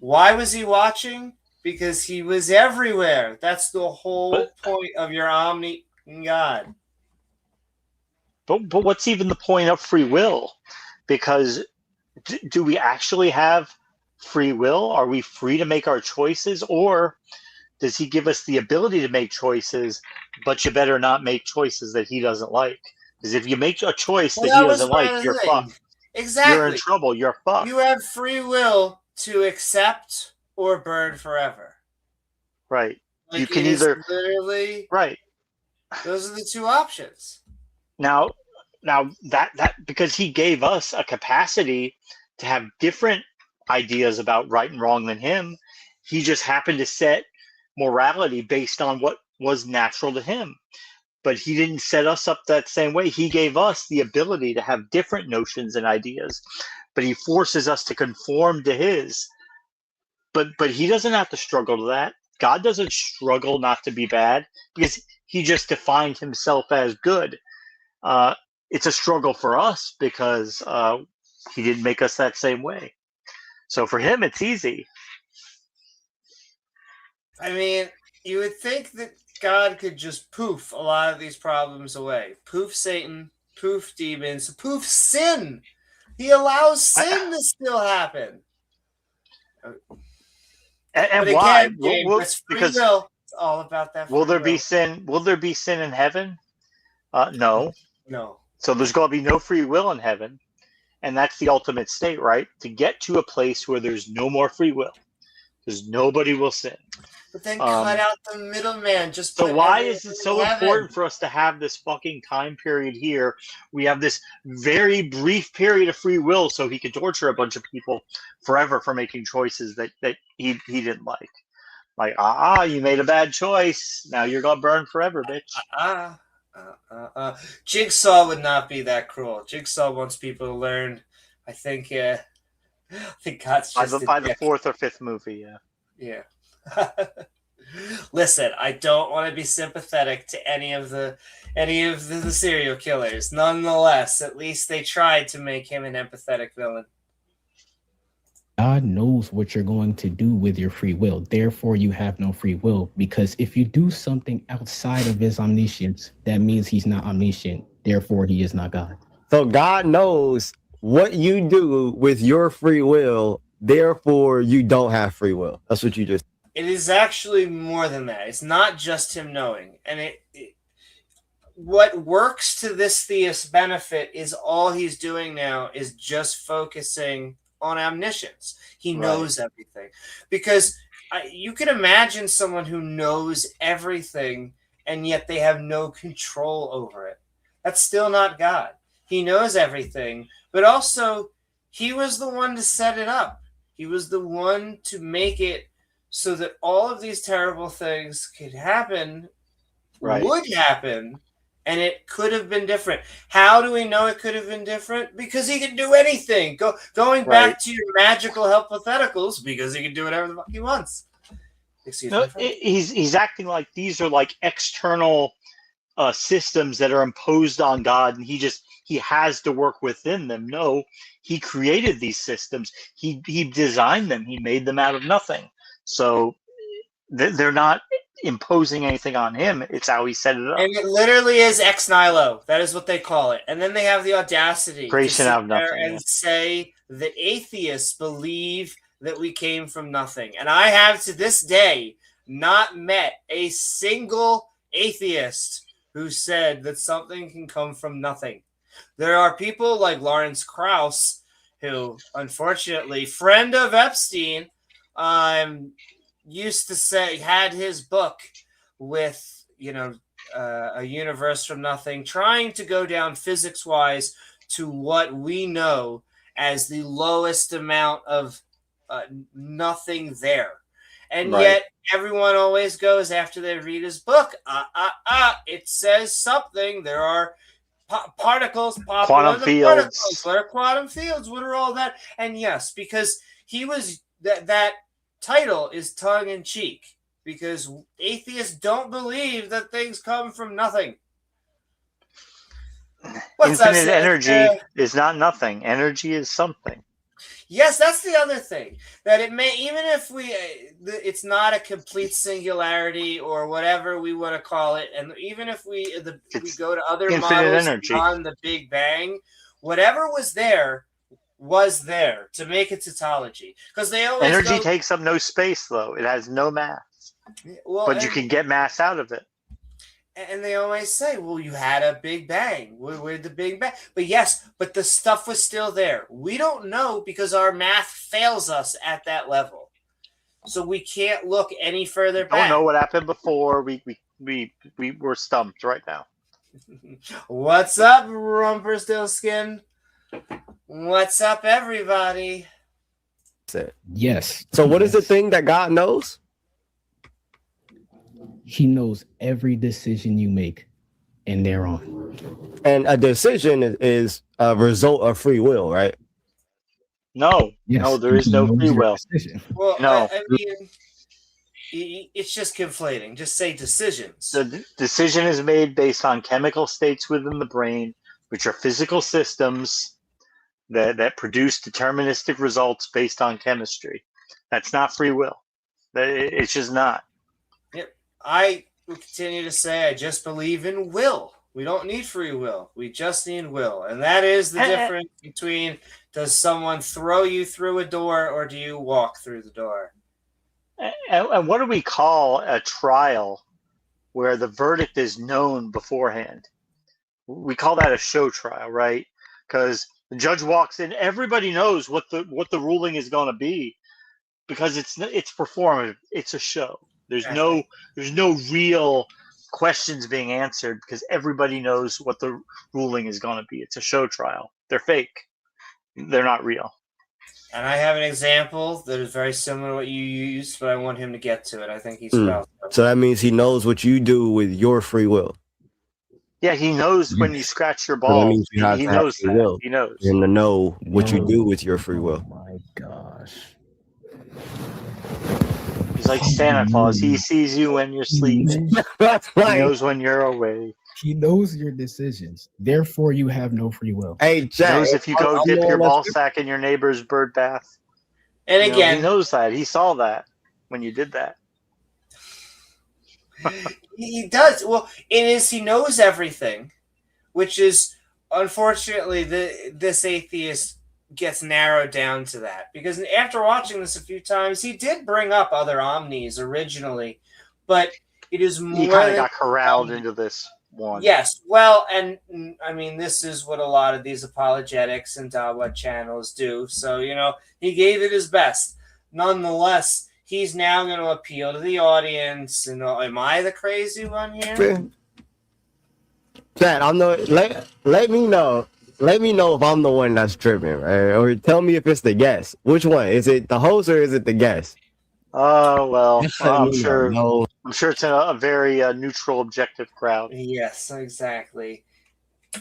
Why was he watching? Because he was everywhere. That's the whole point of your omni God. But what's even the point of free will? Because do we actually have free will? Are we free to make our choices? Or does he give us the ability to make choices, but you better not make choices that he doesn't like? Because if you make a choice that he doesn't like, you're fucked. Exactly. You're in trouble. You're fucked. You have free will to accept or burn forever. Right. Like, you can either literally right. Those are the two options. Now that because he gave us a capacity to have different ideas about right and wrong than him, he just happened to set morality based on what was natural to him. But he didn't set us up that same way. He gave us the ability to have different notions and ideas, but he forces us to conform to his. But he doesn't have to struggle to that. God doesn't struggle not to be bad because he just defined himself as good. It's a struggle for us because he didn't make us that same way. So for him, it's easy. I mean, you would think that God could just poof a lot of these problems away. Poof Satan, poof demons, poof sin. He allows sin to still happen. And but why? Again, James, because will. It's all about that. Will there be sin? Will there be sin in heaven? No. No. So there's going to be no free will in heaven, and that's the ultimate state, right? To get to a place where there's no more free will, because nobody will sin. But then cut out the middleman. So why is it so important for us to have this fucking time period here? We have this very brief period of free will so he could torture a bunch of people forever for making choices that he didn't like. Like, you made a bad choice. Now you're going to burn forever, bitch. Jigsaw would not be that cruel. Jigsaw wants people to learn. I think God's just by the fourth or fifth movie, yeah. Listen, I don't want to be sympathetic to any of the serial killers. Nonetheless, at least they tried to make him an empathetic villain. God knows what you're going to do with your free will. Therefore, you have no free will. Because if you do something outside of his omniscience, that means he's not omniscient. Therefore, he is not God. So God knows what you do with your free will. Therefore, you don't have free will. That's what you just. It is actually more than that. It's not just him knowing. And what works to this theist's benefit is all he's doing now is just focusing on omniscience. He knows everything. Because you can imagine someone who knows everything and yet they have no control over it. That's still not God. He knows everything, but also he was the one to set it up. He was the one to make it so that all of these terrible things could happen, would happen, and it could have been different. How do we know it could have been different? Because he can do anything. Going back to your magical hypotheticals, because he can do whatever the fuck he wants. Excuse me. He's acting like these are like external systems that are imposed on God, and he has to work within them. No, he created these systems. He designed them. He made them out of nothing. So they're not imposing anything on him. It's how he set it up. And it literally is ex nihilo. That is what they call it. And then they have the audacity Creation to out sit of there nothing, and say the atheists believe that we came from nothing. And I have to this day not met a single atheist who said that something can come from nothing. There are people like Lawrence Krauss, who, unfortunately, friend of Epstein, used to say, had his book with, a universe from nothing, trying to go down physics-wise to what we know as the lowest amount of nothing there. And Right. yet everyone always goes after they read his book. It says something. There are particles, Quantum fields. Particles. What are quantum fields? What are all that? And yes, because he was that title is tongue in cheek, because atheists don't believe that things come from nothing. Infinite energy is not nothing. Energy is something. Yes, that's the other thing. That it may, even if it's not a complete singularity or whatever we want to call it, and even if we go to other models on the Big Bang, whatever was there to make its tautology. Because they always energy takes up no space, though. It has no mass. Well, but you can get mass out of it. And they always say, well, you had a Big Bang. Where did the Big Bang? But yes, but the stuff was still there. We don't know because our math fails us at that level. So we can't look any further back. Don't know what happened before. We're stumped right now. What's up, Rumperstiltskin? What's up, everybody? Yes. So what is the thing that God knows? He knows every decision you make, and thereon. And a decision is a result of free will, right? No, yes, no, there is no free will. Well, no, I mean, it's just conflating. Just say decisions. The decision is made based on chemical states within the brain, which are physical systems that produce deterministic results based on chemistry. That's not free will. It's just not. Yep. I will continue to say I just believe in will. We don't need free will. We just need will. And that is the difference between, does someone throw you through a door or do you walk through the door? And what do we call a trial where the verdict is known beforehand? We call that a show trial, right? Because the judge walks in, everybody knows what the ruling is going to be, because it's performative. It's a show. There's no real questions being answered because everybody knows what the ruling is going to be. It's a show trial. They're fake. They're not real. And I have an example that is very similar to what you used, but I want him to get to it. I think he's about. So that means he knows what you do with your free will. Yeah, he knows when you scratch your balls. So he knows that. Will. He knows. And to know what you do with your free will. Oh my gosh. He's like Santa Claus. He sees you when you're sleeping. He knows when you're awake. He knows your decisions. Therefore, you have no free will. Hey, Jack. He knows if you go dip your ball sack in your neighbor's bird bath. And again, he knows that. He saw that when you did that. He does. Well, it is. He knows everything, which is unfortunately this atheist gets narrowed down to that, because after watching this a few times, he did bring up other omnis originally, but it is more. He kind of got corralled into this one. Yes, well, and I mean, this is what a lot of these apologetics and Dawa channels do. So he gave it his best. Nonetheless, he's now going to appeal to the audience. And am I the crazy one here? Chad, let me know. Let me know if I'm the one that's tripping, right? Or tell me if it's the guest. Which one? Is it the host or is it the guest? Oh, well, I'm sure. No. I'm sure it's a very neutral, objective crowd. Yes, exactly.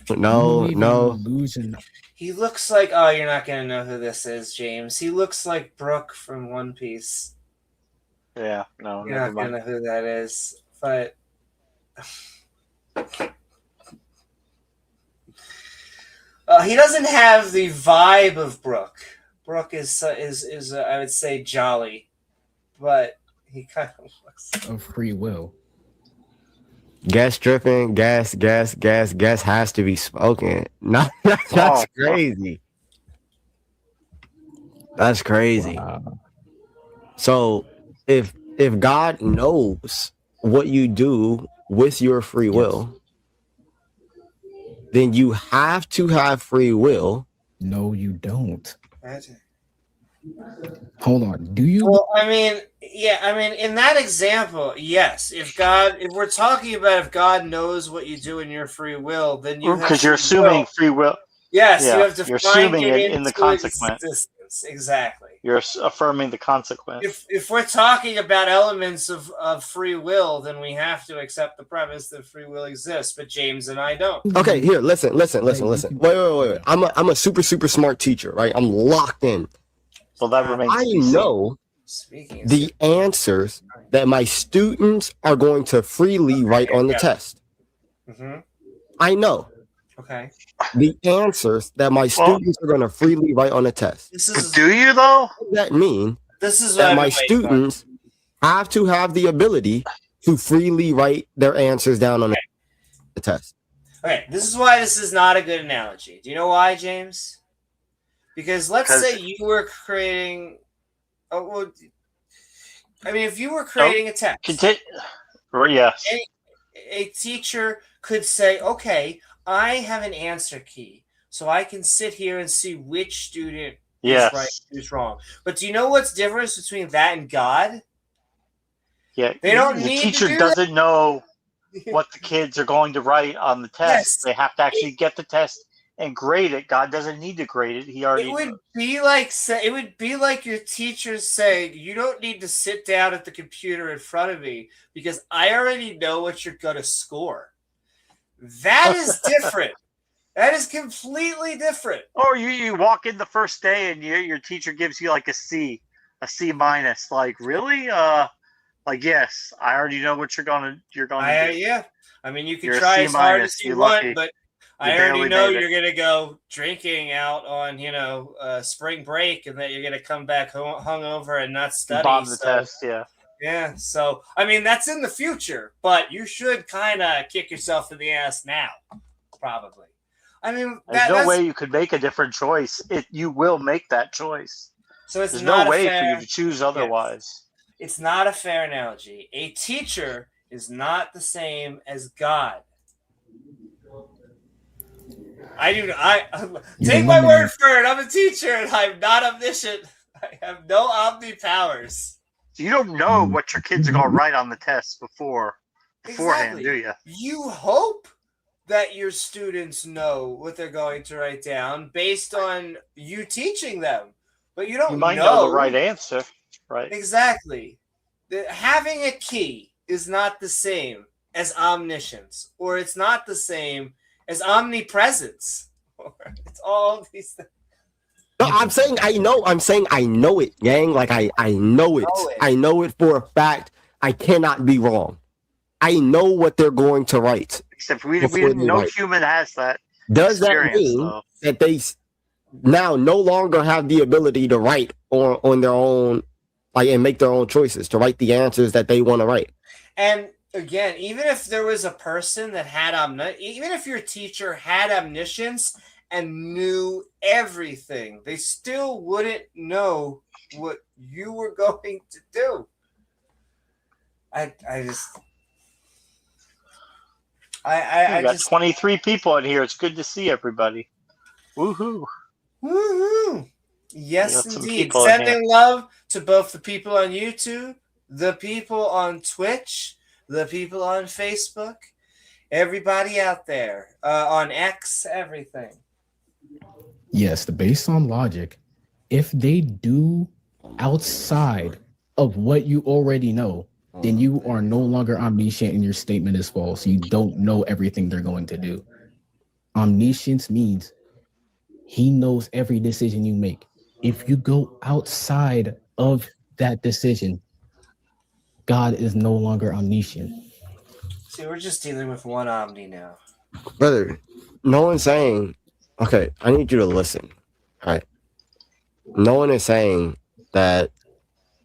No. He looks like, oh, you're not going to know who this is, James. He looks like Brooke from One Piece. Yeah, no. You're not going to know who that is. But He doesn't have the vibe of Brooke. Brooke is I would say jolly, but he kind of looks of free will. Gas dripping, gas has to be spoken. No, that's crazy. That's crazy. Wow. So if God knows what you do with your free will, then you have to have free will. No, you don't. Imagine. Hold on. Do you? Well, I mean, in that example, yes. If we're talking about if God knows what you do in your free will, then you because you're assuming free will. Yes, yeah, you have to you're find assuming it in the consequence. Existence. Exactly. You're affirming the consequence. If we're talking about elements of free will, then we have to accept the premise that free will exists. But James and I don't. Okay, here, listen. Wait. I'm a super smart teacher, right? I'm locked in. Well, that remains. I know the answers that my students are going to freely write on the test. Mm-hmm. I know. Okay. The answers that my students are going to freely write on the test. Do you though? What does that mean? This is that my students have to have the ability to freely write their answers down on the test. Okay, this is why this is not a good analogy. Do you know why, James? Because let's say you were creating. If you were creating a text, yes, a teacher could say, "Okay, I have an answer key, so I can sit here and see which student is right, who's wrong." But do you know what's the difference between that and God? Yeah, they don't. The teacher doesn't know what the kids are going to write on the test. Yes. They have to actually get the test and grade it. God doesn't need to grade it. He already. It would be like your teacher saying, "You don't need to sit down at the computer in front of me because I already know what you're going to score." That is different. That is completely different. Or you walk in the first day and your teacher gives you like a C minus. Like, really? Yes, I already know what you're gonna do. Yeah. I mean, you can try as hard as you want, but I already know you're going to go drinking out on, spring break and that you're going to come back hungover and not study. Bomb the test, yeah. Yeah, so, I mean, that's in the future, but you should kind of kick yourself in the ass now, probably. I mean, there's no way you could make a different choice. You will make that choice. So there's no way for you to choose otherwise. It's not a fair analogy. A teacher is not the same as God. Take my word for it. I'm a teacher and I'm not omniscient. I have no omni powers. You don't know what your kids are going to write on the test beforehand, do you? You hope that your students know what they're going to write down based on you teaching them, but you don't know the right answer, right? Exactly. Having a key is not the same as omniscience, or it's not the same as omnipresence. It's all these things. No, I'm saying I know. I'm saying I know it, gang. Like I know it. I know it for a fact. I cannot be wrong. I know what they're going to write. Except no human has that. Does that mean that they now no longer have the ability to write on their own, and make their own choices, to write the answers that they want to write? And again, even if there was a person that had even if your teacher had omniscience and knew everything, they still wouldn't know what you were going to do. I got 23 people in here. It's good to see everybody. Woohoo! Woohoo! Yes, indeed. Sending love to both the people on YouTube, the people on Twitch, the people on Facebook, everybody out there on X, everything. Yes, based on logic, if they do outside of what you already know, then you are no longer omniscient and your statement is false. You don't know everything they're going to do. Omniscience means he knows every decision you make. If you go outside of that decision, God is no longer omniscient. See, we're just dealing with one Omni now. Brother, no one's saying, okay, I need you to listen. All right. No one is saying that,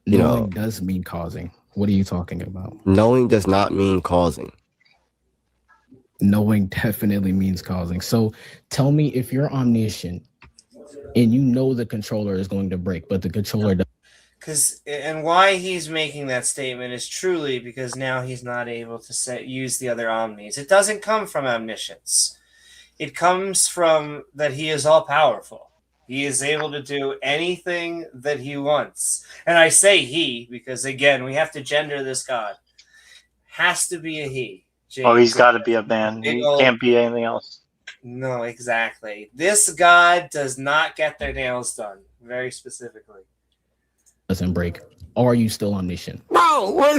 Knowing does mean causing. What are you talking about? Knowing does not mean causing. Knowing definitely means causing. So tell me, if you're omniscient and you know the controller is going to break, but the controller doesn't. And why he's making that statement is truly because now he's not able to use the other omnis. It doesn't come from omniscience. It comes from that he is all powerful. He is able to do anything that he wants. And I say he because, again, we have to gender this god. Has to be a he. James. He's got to be a man. He can't be anything else. No, exactly. This god does not get their nails done, very specifically. Doesn't break. Are you still omniscient? Bro,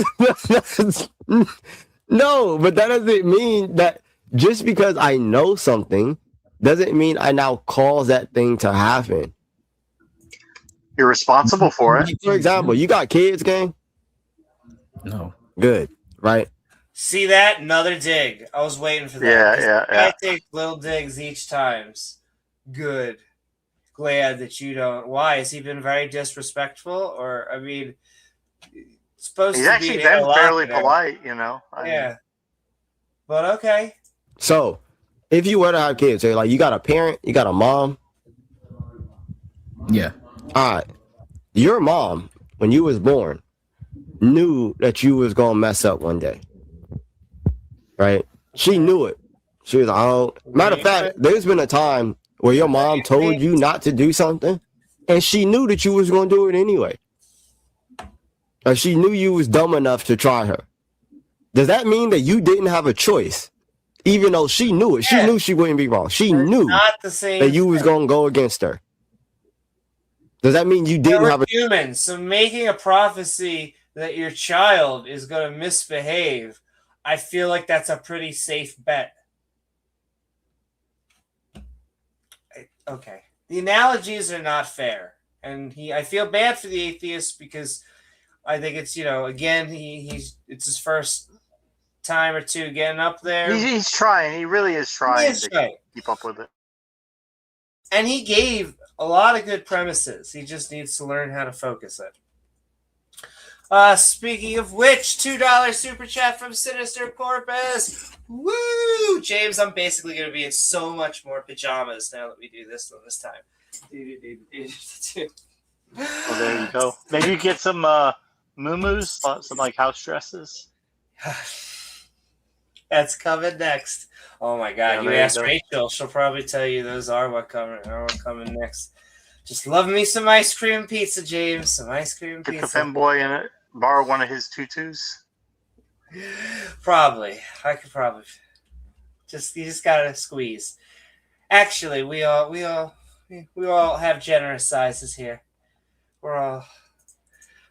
no, but that doesn't mean that just because I know something doesn't mean I now cause that thing to happen. You're responsible for it. For example, you got kids, gang? No. Good, right? See that? Another dig. I was waiting for that. Yeah. I take little digs each time. Good. Glad that you don't. Why? Has he been very disrespectful? Or, I mean, supposed he's to actually be been fairly polite, you know? Yeah. But okay. So, if you were to have kids, so like you got a parent, you got a mom. Yeah. All right. Your mom, when you was born, knew that you was going to mess up one day. Right? She knew it. She was like, oh. Matter of fact, there's been a time where your mom told you not to do something, and she knew that you was going to do it anyway. Or she knew you was dumb enough to try her. Does that mean that you didn't have a choice? Even though she knew it. She knew she wouldn't be wrong. She knew that you was going to go against her. Does that mean you didn't have a human? So making a prophecy that your child is going to misbehave, I feel like that's a pretty safe bet. Okay. The analogies are not fair. And I feel bad for the atheist because I think it's, again, it's his first time or two getting up there. He's trying. He really is trying to keep up with it. And he gave a lot of good premises. He just needs to learn how to focus it. Speaking of which, $2 super chat from Sinister Corpus. Woo! James, I'm basically going to be in so much more pajamas now that we do this one this time. Well, there you go. Maybe get some muumuus, some like house dresses. That's coming next. Oh my God! You asked Rachel; she'll probably tell you those are what coming next. Just love me some ice cream pizza, James. Some ice cream pizza. Get the femboy in it. Borrow one of his tutus. Probably, I could probably. You just gotta squeeze. Actually, we all have generous sizes here. We're all.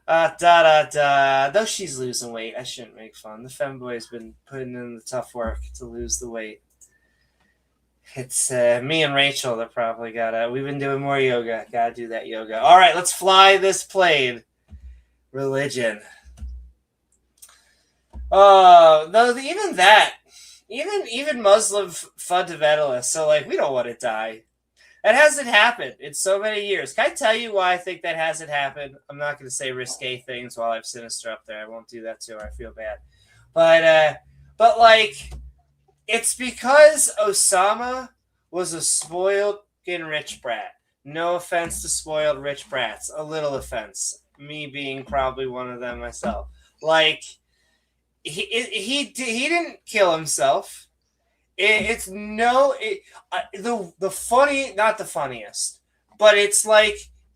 Though she's losing weight, I shouldn't make fun. The femboy's been putting in the tough work to lose the weight. It's me and Rachel that probably we've been doing more yoga. Gotta do that yoga. All right, let's fly this plane. Religion. Oh, no, even Muslim fundamentalists. So, we don't want to die. That hasn't happened in so many years. Can I tell you why I think that hasn't happened? I'm not going to say risque things while I have Sinister up there. I won't do that to her. I feel bad. But it's because Osama was a spoiled fucking rich brat. No offense to spoiled rich brats. A little offense. Me being probably one of them myself. He didn't kill himself. The funny, not the funniest, but it's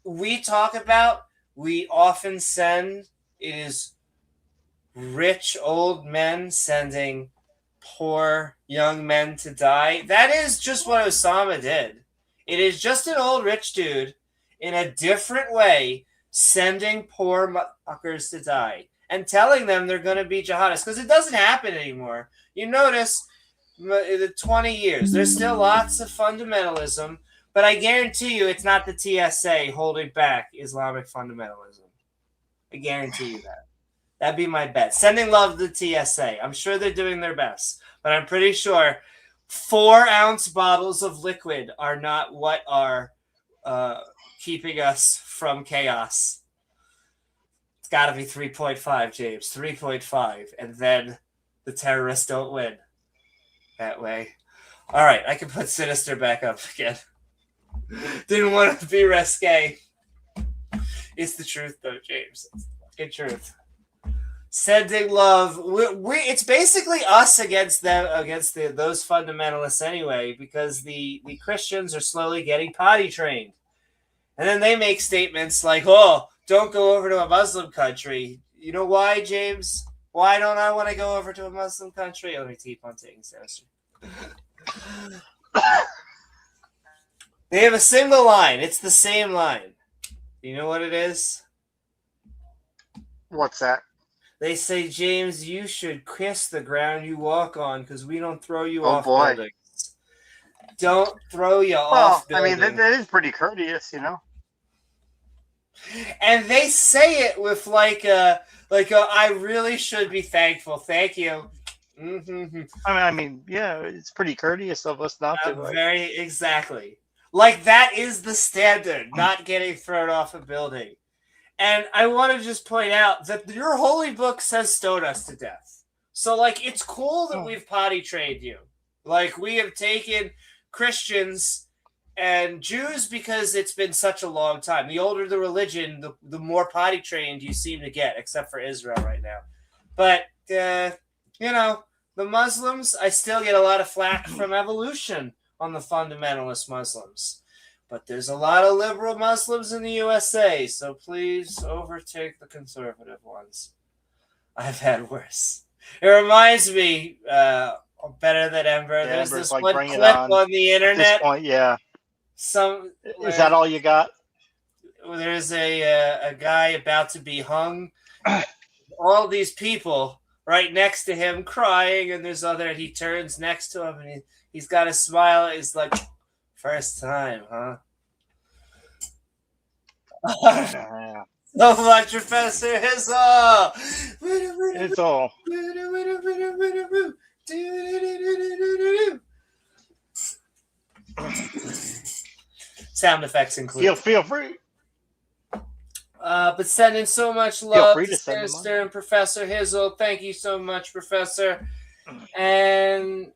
we talk about, we often send, it is rich old men sending poor young men to die. That is just what Osama did. It is just an old rich dude in a different way sending poor motherfuckers to die and telling them they're going to be jihadists, because it doesn't happen anymore. You notice the 20 years, there's still lots of fundamentalism, but I guarantee you it's not the TSA holding back Islamic fundamentalism. I guarantee you that. That'd be my bet. Sending love to the TSA. I'm sure they're doing their best, but I'm pretty sure 4-ounce bottles of liquid are not what are keeping us from chaos. It's got to be 3.5, James. 3.5, and then the terrorists don't win that way. All right, I can put Sinister back up again. Didn't want to be risque. It's the truth, though, James. It's the truth. Sending love. It's basically us against them, against those fundamentalists anyway, because the Christians are slowly getting potty trained. And then they make statements like, oh, don't go over to a Muslim country. You know why, James? Why don't I want to go over to a Muslim country? Let me keep on taking Sinister. They have a single line. It's the same line. You know what it is? What's that? They say, James, you should kiss the ground you walk on because we don't throw you off buildings. Don't throw you off buildings. I mean, that is pretty courteous, you know? And they say it with I really should be thankful. Thank you. Mm-hmm. I mean, yeah, it's pretty courteous of us not to. Very exactly. Like that is the standard, not getting thrown off a building. And I want to just point out that your holy book says stone us to death. So, like, it's cool that we've potty trained you. Like, we have taken Christians and Jews because it's been such a long time. The older the religion, the more potty trained you seem to get, except for Israel right now. But, you know, the Muslims, I still get a lot of flack from evolution on the fundamentalist Muslims. But there's a lot of liberal Muslims in the USA, so please overtake the conservative ones. I've had worse. It reminds me, Better Than Ember. There's this one clip on the internet. At this point, yeah. Is that all you got? There's a guy about to be hung. All these people right next to him crying, and he turns next to him, and he's got a smile. He's like, first time, huh? So much, Professor Hizzle. It's all. Sound effects included. Feel free. But sending so much love to Sinister and Professor Hizzle. Thank you so much, Professor. And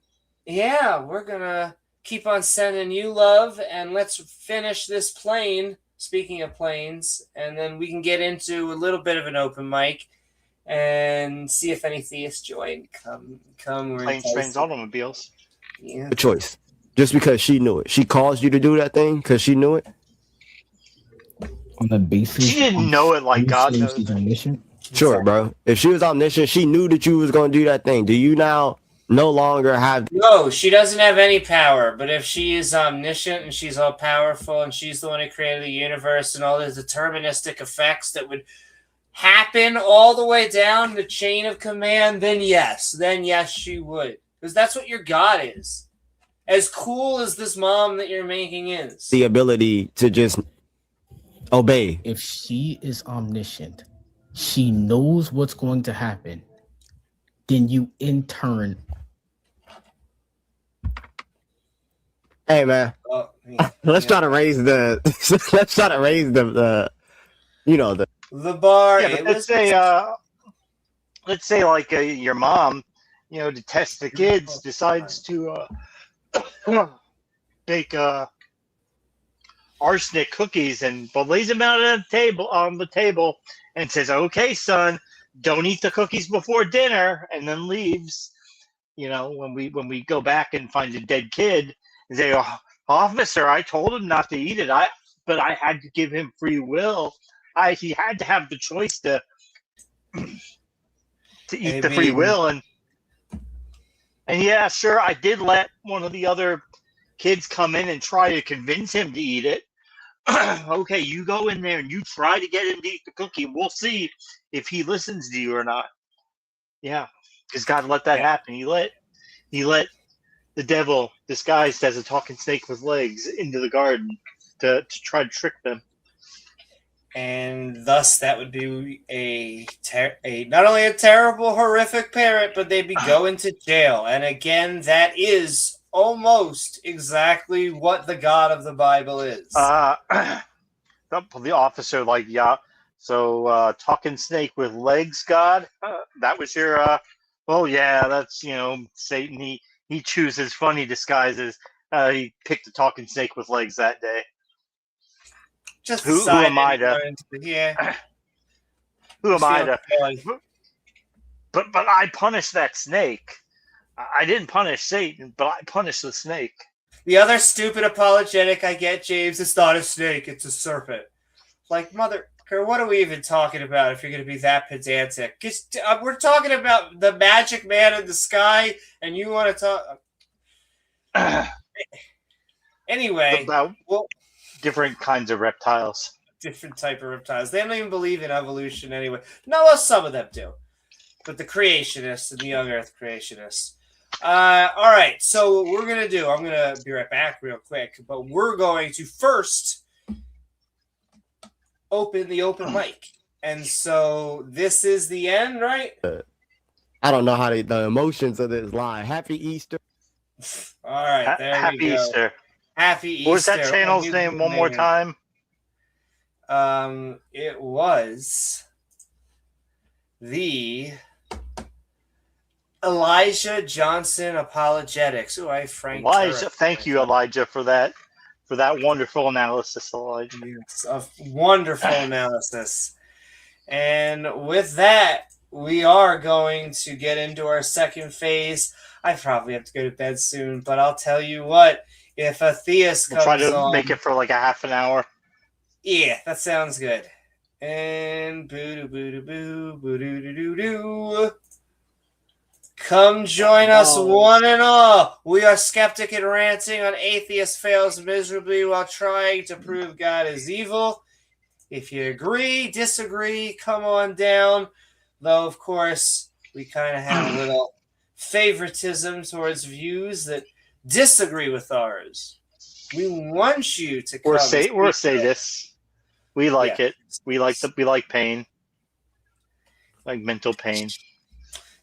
yeah, we're gonna keep on sending you love, and let's finish this plane. Speaking of planes, and then we can get into a little bit of an open mic and see if any theists join. Come. Planes, trains, automobiles. Yeah. A choice. Just because she knew it. She caused you to do that thing because she knew it? On the basis she didn't know it like God knows. She's omniscient? Sure, bro. If she was omniscient, she knew that you was going to do that thing. Do you now no longer have... No, she doesn't have any power, but if she is omniscient and she's all powerful and she's the one who created the universe and all the deterministic effects that would happen all the way down the chain of command, then yes, she would. Because that's what your God is. As cool as this mom that you're making is. The ability to just obey. If she is omniscient, she knows what's going to happen, then you in turn... Hey man, let's try to raise the the bar. Yeah, let's say like your mom, to test the kids, decides to bake arsenic cookies but lays them out on the table and says, "Okay, son, don't eat the cookies before dinner," and then leaves. When we go back and find a dead kid. Say, "Oh, officer, I told him not to eat it. But I had to give him free will. He had to have the choice to eat the free will." And yeah, sure, I did let one of the other kids come in and try to convince him to eat it. Okay, you go in there and you try to get him to eat the cookie. We'll see if he listens to you or not. Yeah, because God let that happen. He let the devil, disguised as a talking snake with legs, into the garden to try to trick them. And thus, that would be a not only a terrible, horrific parent, but they'd be going to jail. And again, that is almost exactly what the God of the Bible is. The officer, like, yeah. So, talking snake with legs, God. That was your. Oh yeah, that's Satan. He chooses funny disguises. He picked a talking snake with legs that day. Just who am I to? Yeah. Who am I to? But I punished that snake. I didn't punish Satan, but I punished the snake. The other stupid apologetic I get, James, it's not a snake, it's a serpent. Like, mother, what are we even talking about if you're going to be that pedantic? We're talking about the magic man in the sky, and you want to talk... Anyway, about different kinds of reptiles. Different type of reptiles. They don't even believe in evolution anyway. No, well, some of them do. But the creationists and the young earth creationists. All right, so what we're going to do, I'm going to be right back real quick, but we're going to first open the open mic. And so this is the end, right? I don't know how the emotions of this lie. Happy Easter. All right, there Happy we go. Easter. Happy Easter. What was that channel's name one more time? It was the Elijah Johnson Apologetics. Ooh, Elijah, thank you, Elijah, for that wonderful analysis, Elijah. Yes, a wonderful analysis. And with that, we are going to get into our second phase. I probably have to go to bed soon, but I'll tell you what, if Atheist comes on... We'll try to make it for like a half an hour. Yeah, that sounds good. And boo-doo-boo-doo-boo, boo-doo-doo-doo-doo. Come join us, one and all. We are Skeptic and Ranting on Atheist Fails Miserably while trying to prove God is evil. If you agree, disagree, come on down. Though, of course, we kind of have a little favoritism towards views that disagree with ours. We want you to come. We're sadists. We like it. We like pain. Like mental pain.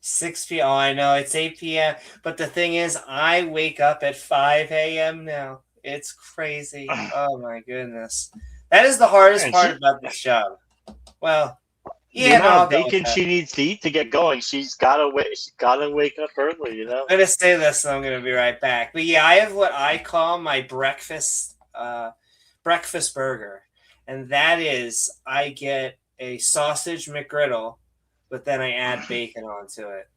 6 p.m. Oh, I know, it's 8 p.m. But the thing is, I wake up at 5 a.m. now. It's crazy. Oh, my goodness. That is the hardest part about this job. Well, yeah, the amount of bacon she needs to eat to get going. She's gotta wake up early, you know. I'm gonna say this, and I'm gonna be right back. But yeah, I have what I call my breakfast burger, and that is I get a sausage McGriddle, but then I add bacon onto it.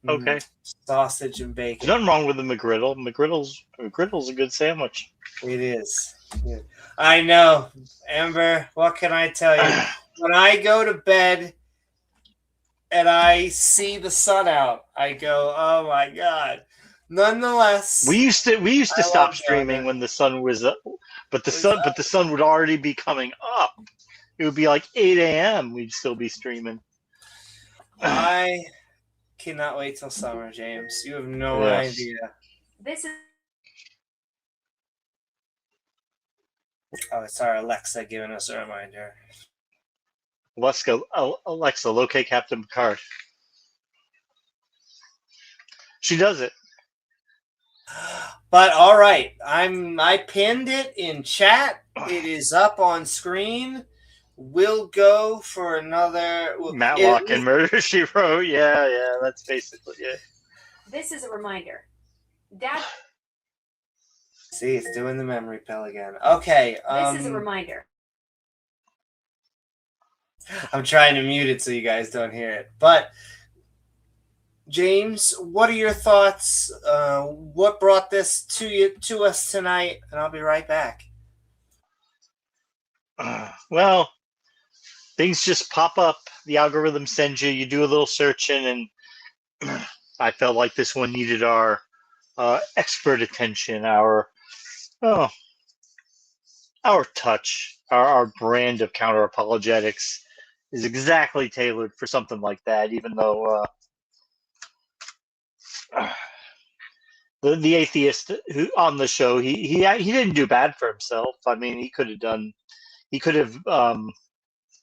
Okay. Sausage and bacon. There's nothing wrong with the McGriddle. McGriddle's a good sandwich. It is. Yeah. I know, Amber. What can I tell you? When I go to bed and I see the sun out, I go, "Oh my God!" Nonetheless, we used to stop streaming when the sun was up, but the sun would already be coming up. It would be like 8 a.m. We'd still be streaming. I cannot wait till summer, James. You have no idea. This is. Oh, it's our Alexa giving us a reminder. Alexa, locate Captain Picard. She does it. But all right, I pinned it in chat. It is up on screen. We'll go for another Matlock and Murder, She Wrote. Yeah, that's basically it. This is a reminder. Dad. See, it's doing the memory pill again. Okay. This is a reminder. I'm trying to mute it so you guys don't hear it. But, James, what are your thoughts? What brought this to us tonight? And I'll be right back. Well, things just pop up. The algorithm sends you. You do a little searching, and I felt like this one needed our expert attention, our touch, our brand of counter apologetics is exactly tailored for something like that. Even though the atheist who on the show, he didn't do bad for himself. I mean, he could have done He could have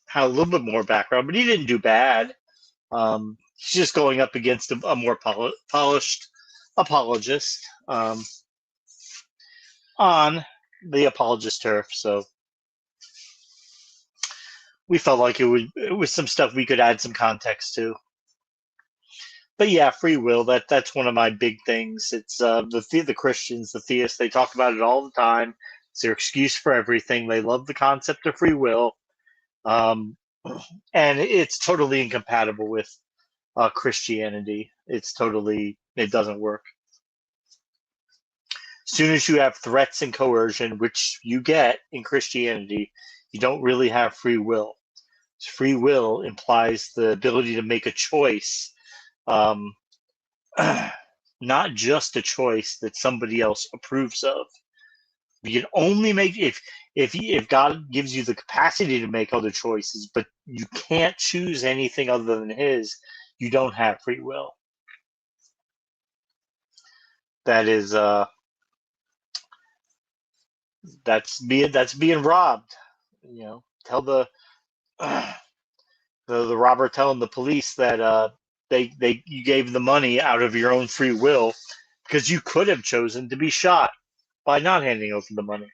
had a little bit more background, but he didn't do bad. He's just going up against a more polished apologist on the apologist turf. So we felt like it was some stuff we could add some context to. But yeah, free will, that's one of my big things. It's the Christians, the theists, they talk about it all the time. It's their excuse for everything. They love the concept of free will. And it's totally incompatible with Christianity. It doesn't work. As soon as you have threats and coercion, which you get in Christianity, you don't really have free will. Free will implies the ability to make a choice, not just a choice that somebody else approves of. You can only make if God gives you the capacity to make other choices, but you can't choose anything other than His. You don't have free will. That is that's being robbed. You know, tell the robber telling the police that you gave the money out of your own free will because you could have chosen to be shot by not handing over the money.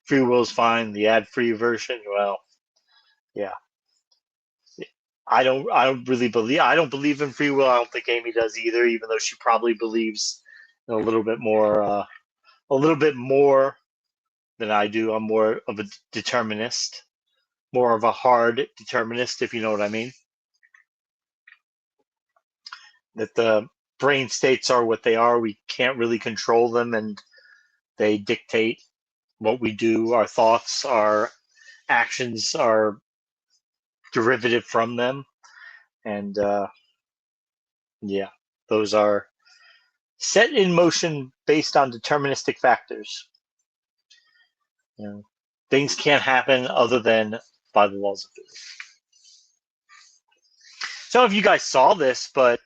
Free will is fine. The ad-free version, well, yeah. I don't believe in free will. I don't think Amy does either, even though she probably believes in a little bit more than I do. I'm more of a determinist, more of a hard determinist, if you know what I mean. That the brain states are what they are. We can't really control them, and they dictate what we do. Our thoughts, our actions are derivative from them. And yeah, those are set in motion based on deterministic factors. You know, things can't happen other than by the laws of physics. So I don't know if you guys saw this, but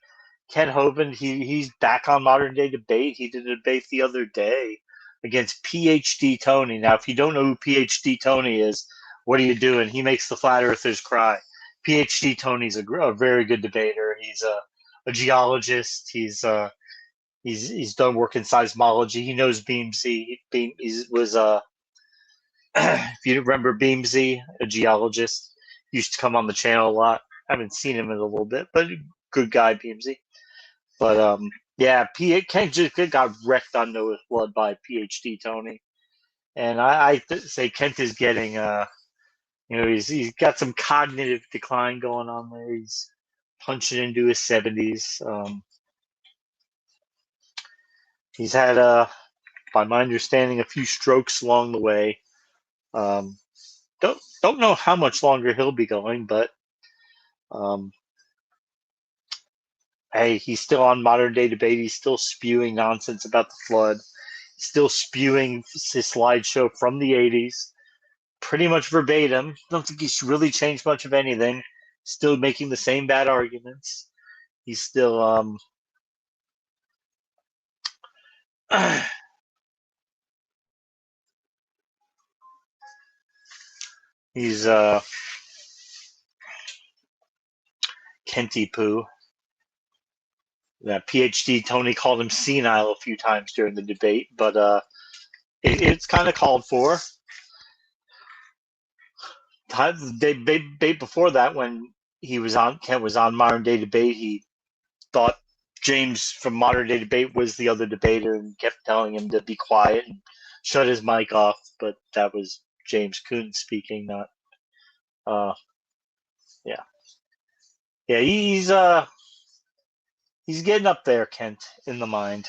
Ken Hovind, he's back on Modern Day Debate. He did a debate the other day against PhD Tony. Now, if you don't know who PhD Tony is, what are you doing? He makes the flat earthers cry. PhD Tony's a very good debater. He's a geologist. He's done work in seismology. He knows Beamsy. He was if you remember Beamsy, a geologist, used to come on the channel a lot. I haven't seen him in a little bit, but good guy, Beamsy. But yeah, Ken just got wrecked on Noah's Blood by PhD Tony, and I say Kent is getting he's got some cognitive decline going on there. He's punching into his 70s. He's had by my understanding, a few strokes along the way. Don't know how much longer he'll be going, but hey, he's still on Modern Day Debate. He's still spewing nonsense about the flood. He's still spewing his slideshow from the 80s, pretty much verbatim. Don't think he's really changed much of anything. Still making the same bad arguments. He's still he's Kenty Poo. That PhD Tony called him senile a few times during the debate, but it's kind of called for. The debate before that, when Kent was on Modern Day Debate, he thought James from Modern Day Debate was the other debater and kept telling him to be quiet and shut his mic off, but that was James Kuhn speaking, not yeah, he's getting up there, Kent, in the mind.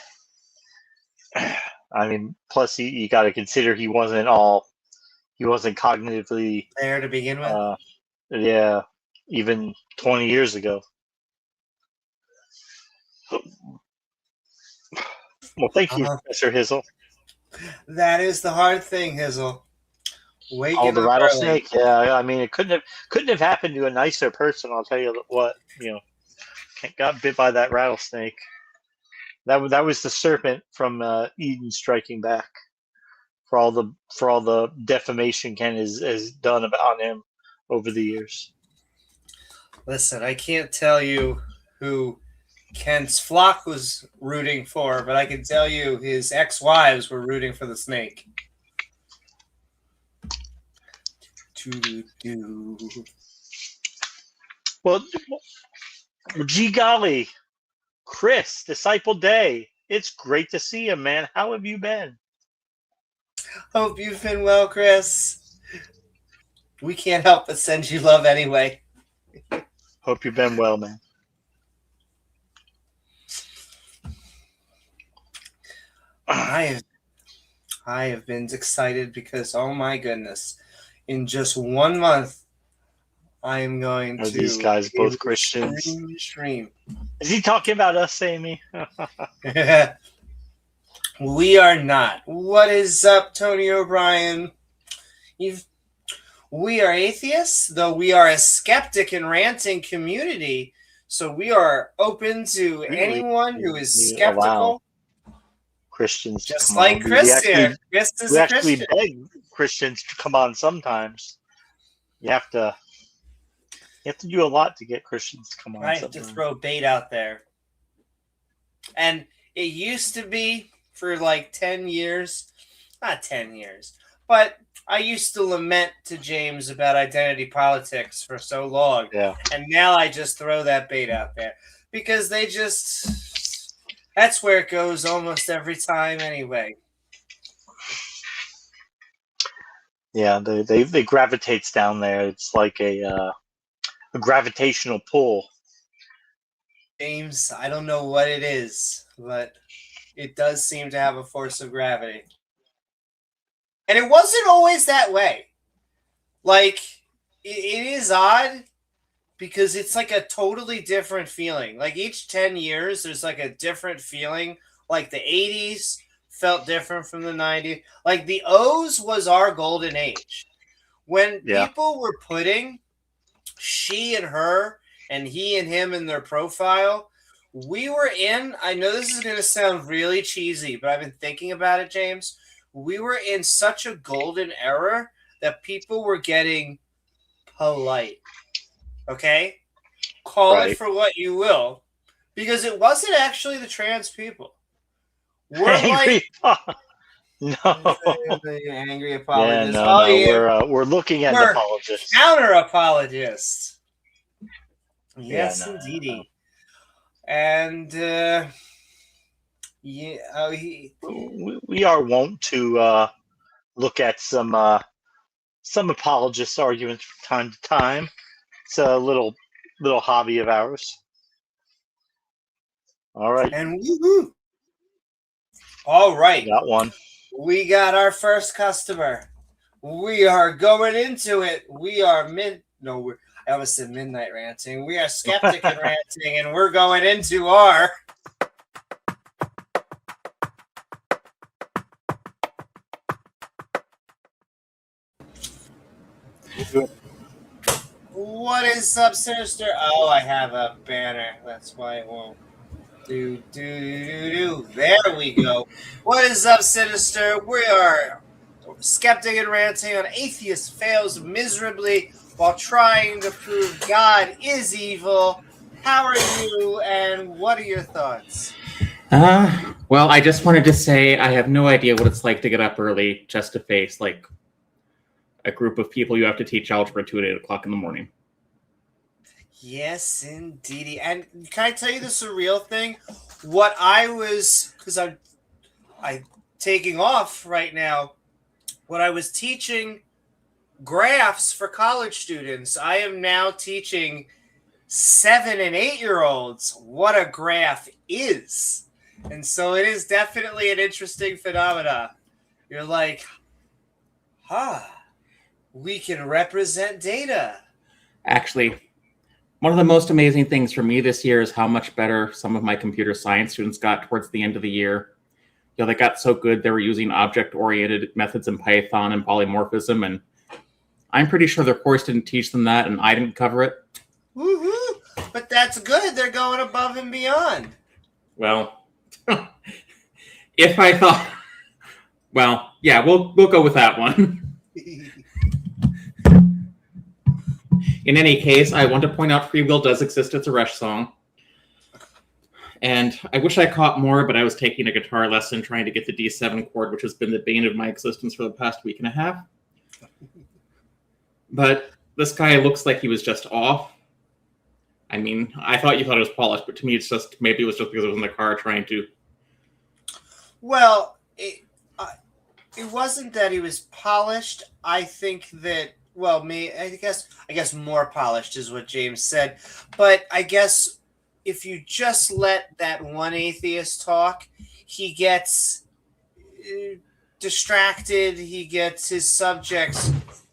I mean, plus you got to consider he wasn't cognitively there to begin with. Yeah, even 20 years ago. Well, thank you, Professor Hizzle. That is the hard thing, Hizzle. Waking the up rattlesnake. early. Yeah, I mean, it couldn't have happened to a nicer person. I'll tell you what. Got bit by that rattlesnake. That was the serpent from Eden striking back. for all the defamation Ken has done on him over the years. Listen, I can't tell you who Ken's flock was rooting for, but I can tell you his ex-wives were rooting for the snake. Well, gee golly, Chris, Disciple Day, it's great to see you, man. How have you been? Hope you've been well, Chris. We can't help but send you love anyway. Hope you've been well, man. I have been excited because, oh my goodness, in just 1 month, I am going to... these guys both Christians? Stream. Is he talking about us, Amy? We are not. What is up, Tony O'Brien? We are atheists, though we are a skeptic and ranting community, so we are open to anyone who is skeptical. Christians, just like Chris here. Chris is a Christian. We actually beg Christians to come on sometimes. You have to do a lot to get Christians to come on. I have to throw bait out there. And it used to be for like 10 years, not 10 years, but I used to lament to James about identity politics for so long. Yeah. And now I just throw that bait out there because that's where it goes almost every time anyway. Yeah, they gravitates down there. It's like a gravitational pull. James, I don't know what it is, but it does seem to have a force of gravity. And it wasn't always that way. Like, it is odd because it's like a totally different feeling. Like each 10 years, there's like a different feeling. Like the 80s felt different from the 90s. Like the O's was our golden age. When people were putting she and her and he and him in their profile, we were in, I know this is going to sound really cheesy, but I've been thinking about it, James. We were in such a golden era that people were getting polite. Okay? Call it for what you will. Because it wasn't actually the trans people. We're angry, like... No. Angry apologists. Yeah, we're looking at apologists. Counter-apologists. Yes, indeed. And... we are wont to look at some apologist arguments from time to time. It's a little hobby of ours. All right. And woohoo! All right. Got one. We got our first customer. We are going into it. We are I almost said midnight ranting. We are skeptic and ranting, and we're going into our... What is up, Sinister? Oh, I have a banner. That's why it won't. There we go. What is up, Sinister? We are skeptic and ranting on atheist fails miserably while trying to prove God is evil. How are you, and what are your thoughts? Well, I just wanted to say I have no idea what it's like to get up early just to face, like, a group of people you have to teach algebra to at 8 o'clock in the morning. Yes, indeed. And can I tell you the surreal thing? What I was, because I'm taking off right now, when I was teaching graphs for college students, I am now teaching 7 and 8-year-olds what a graph is. And so it is definitely an interesting phenomena. You're like, we can represent data. Actually, one of the most amazing things for me this year is how much better some of my computer science students got towards the end of the year. You know, they got so good they were using object-oriented methods in Python and polymorphism, and I'm pretty sure their course didn't teach them that, and I didn't cover it. Woohoo! But that's good. They're going above and beyond. Well, if I thought... Well, Yeah, we'll go with that one. In any case, I want to point out free will does exist. It's a Rush song. And I wish I caught more, but I was taking a guitar lesson trying to get the D7 chord, which has been the bane of my existence for the past week and a half. But this guy looks like he was just off. I mean, I thought you thought it was polished, but to me, it's just, maybe it was just because I was in the car trying to. Well, it wasn't that he was polished. I think that, well, I guess more polished is what James said. But I guess if you just let that one atheist talk, he gets distracted. He gets his subjects.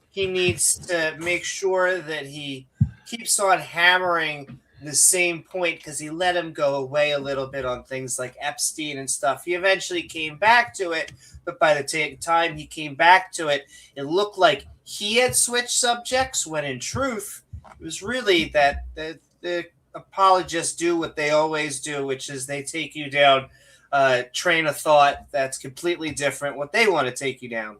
He needs to make sure that he keeps on hammering the same point because he let him go away a little bit on things like Epstein and stuff. He eventually came back to it, but by the time he came back to it, it looked like he had switched subjects when in truth, it was really that the apologists do what they always do, which is they take you down a train of thought that's completely different what they want to take you down.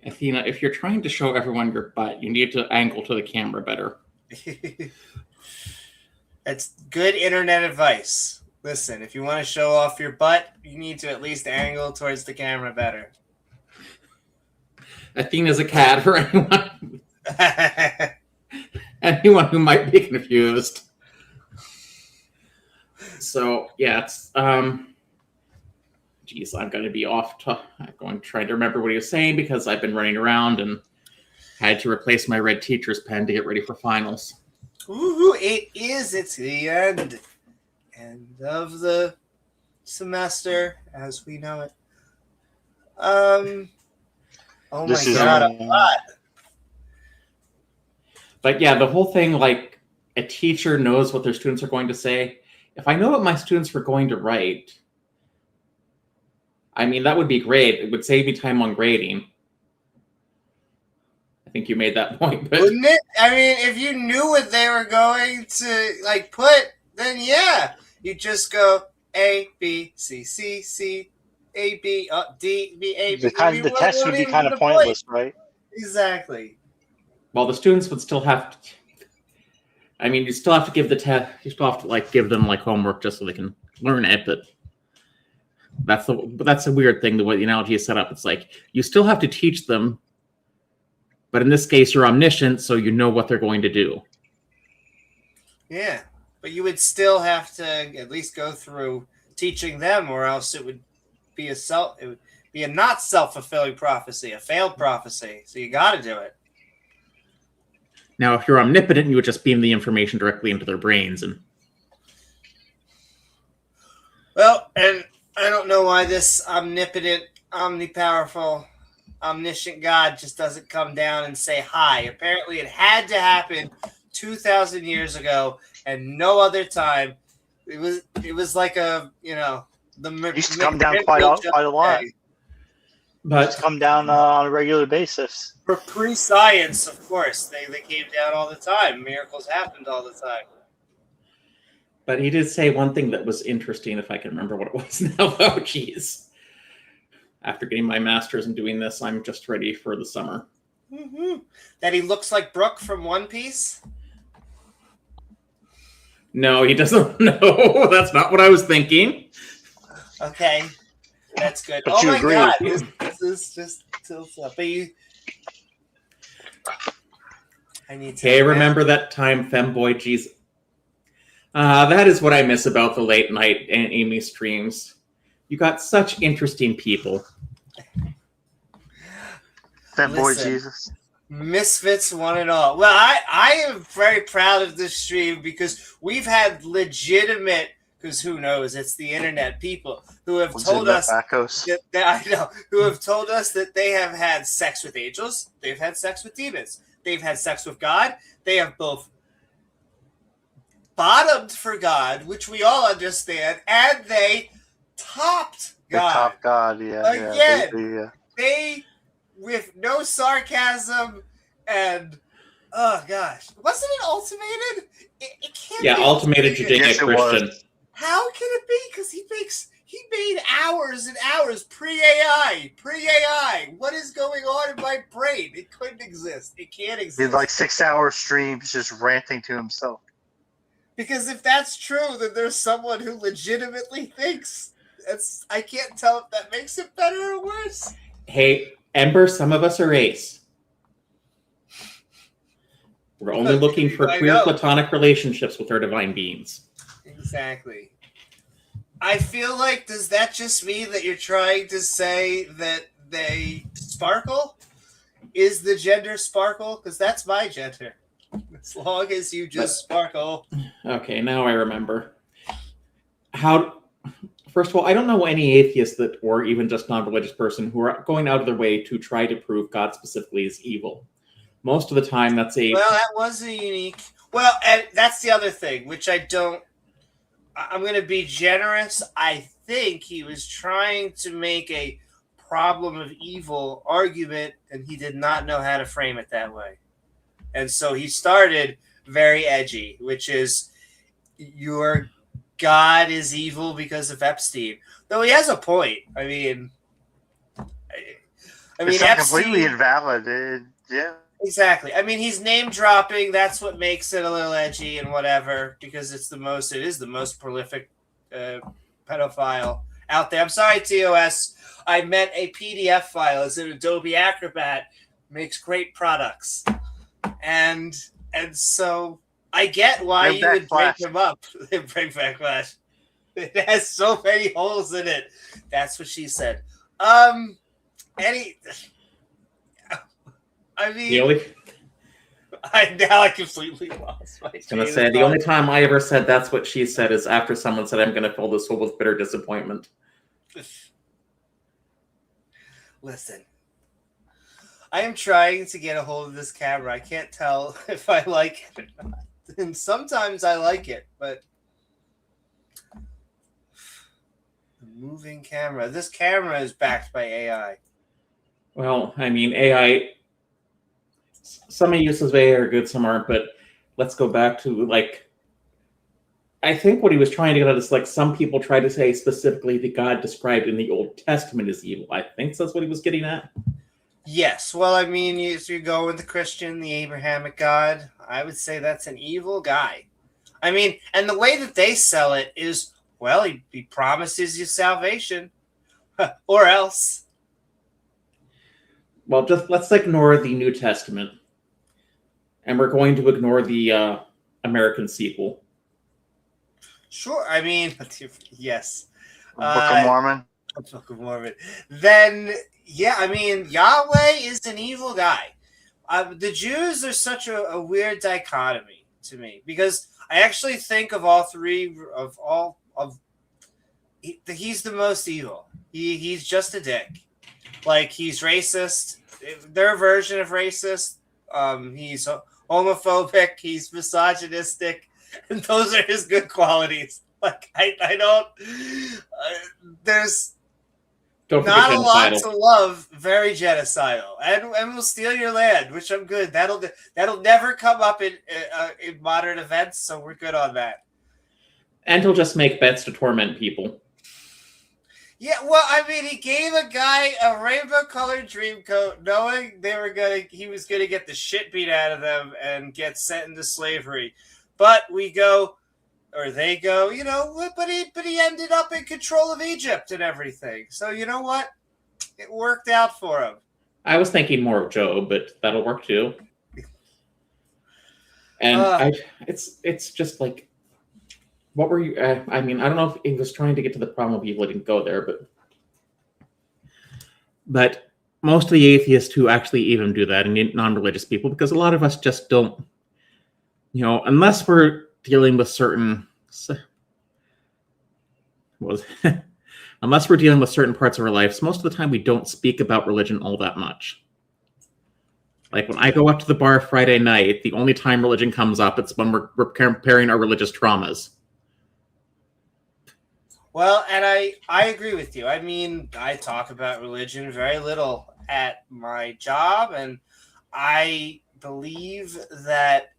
Athena, if you're trying to show everyone your butt, you need to angle to the camera better. That's good internet advice. Listen, if you want to show off your butt, you need to at least angle towards the camera better. Athena's a cat for anyone who might be confused. So yeah, it's geez, I'm going to be off. I'm going to try to remember what he was saying because I've been running around and had to replace my red teacher's pen to get ready for finals. Ooh, it's the end of the semester as we know it. Oh This my is god, a lot. But yeah, the whole thing, like a teacher knows what their students are going to say. If I know what my students were going to write, I mean, that would be great. It would save me time on grading. I think you made that point. But wouldn't it? I mean, if you knew what they were going to like put, then yeah, you just go A, B, C, C, C, A, B, D, B, A, B. The test would be kind of pointless, right? Exactly. well, the students would still have to. I mean, you still have to give the test. You still have to like give them like homework just so they can learn it. But that's a weird thing. The way the analogy is set up, it's like you still have to teach them. But in this case, you're omniscient, so you know what they're going to do. Yeah, but you would still have to at least go through teaching them, or else it would be a not self-fulfilling prophecy, a failed prophecy. So you got to do it. Now, if you're omnipotent, you would just beam the information directly into their brains. And well, and I don't know why this omnipotent, omnipowerful, omniscient God just doesn't come down and say hi. Apparently it had to happen 2,000 years ago and no other time. It was like a, the used to come down quite a lot. But just come down on a regular basis. For pre-science, of course, they came down all the time. Miracles happened all the time. But he did say one thing that was interesting, if I can remember what it was now. Oh, geez. After getting my master's and doing this, I'm just ready for the summer. Mm-hmm. That he looks like Brooke from One Piece? No, he doesn't. No, that's not what I was thinking. Okay. That's good. But you my agree. God. This is just tilts up. But I need to. Hey, remember that time, femboy? Jeez. That is what I miss about the late night and Amy streams. You got such interesting people. Fanboy Jesus. Misfits one and all. Well, I am very proud of this stream because we've had legitimate, because who knows, it's the internet people who have told us that I know, who have told us that they have had sex with angels, they've had sex with demons, they've had sex with God, they have both bottomed for God, which we all understand, and they topped God. The top God, yeah. Again, they with no sarcasm and oh gosh, wasn't it ultimated? It can't. Yeah, be ultimated Judeo-Christian. Yes, How can it be? Because He made hours and hours pre-AI. What is going on in my brain? It couldn't exist. It can't He exist. had like 6-hour streams just ranting to himself. Because if that's true, then there's someone who legitimately thinks. I can't tell if that makes it better or worse. Hey, Ember, some of us are ace. We're only looking for queer platonic relationships with our divine beings. Exactly. I feel like, does that just mean that you're trying to say that they sparkle? Is the gender sparkle? Because that's my gender. As long as you just sparkle. Okay, now I remember. First of all, I don't know any atheist that, or even just non-religious person, who are going out of their way to try to prove God specifically is evil. Most of the time, that's a... Well, that was a unique... Well, and that's the other thing, which I don't... I'm going to be generous. I think he was trying to make a problem of evil argument, and he did not know how to frame it that way. And so he started very edgy, which is your God is evil because of Epstein. Though he has a point. I mean, It's not Epstein, completely invalid. Yeah. Exactly. I mean, he's name dropping. That's what makes it a little edgy and whatever, because it is the most prolific pedophile out there. I'm sorry, TOS. I meant a PDF file. It's an Adobe Acrobat. Makes great products. And so I get why you would break him up. Bring back Flash. It has so many holes in it. That's what she said. I completely lost my. I was gonna say the only time I ever said that's what she said is after someone said I'm gonna fill this hole with bitter disappointment. Listen, I am trying to get a hold of this camera. I can't tell if I like it or not. And sometimes I like it, but the moving camera. This camera is backed by AI. Well, I mean, AI. Some uses of AI are good, some aren't. But let's go back to I think what he was trying to get at is some people try to say specifically that God described in the Old Testament is evil. I think that's what he was getting at. Yes. Well, I mean, you go with the Christian, the Abrahamic God. I would say that's an evil guy. I mean, and the way that they sell it is, well, he promises you salvation, or else. Well, just let's ignore the New Testament, and we're going to ignore the American sequel. Sure. I mean, yes. Book of Mormon. Book of Mormon. Then, yeah, I mean, Yahweh is an evil guy. The Jews are such a weird dichotomy to me, because I actually think of all three he's the most evil. He's just a dick. He's racist. Their version of racist. He's homophobic. He's misogynistic. And those are his good qualities. I don't. There's not a lot to love. Very genocidal, and will steal your land, which I'm good. That'll never come up in modern events, so we're good on that. And he'll just make bets to torment people. Yeah, well, I mean, he gave a guy a rainbow-colored dream coat, knowing he was gonna get the shit beat out of them and get sent into slavery. But they go, but he ended up in control of Egypt and everything. So you know what? It worked out for him. I was thinking more of Job, but that'll work too. And it's just what were you? I mean, I don't know if he was trying to get to the problem of evil. He didn't go there, but most of the atheists who actually even do that, and non-religious people, because a lot of us just don't. Unless we're dealing with certain unless we're dealing with certain parts of our lives, most of the time we don't speak about religion all that much. When I go up to the bar Friday night, the only time religion comes up, it's when we're comparing our religious traumas. Well, and I agree with you. I mean, I talk about religion very little at my job, and I believe that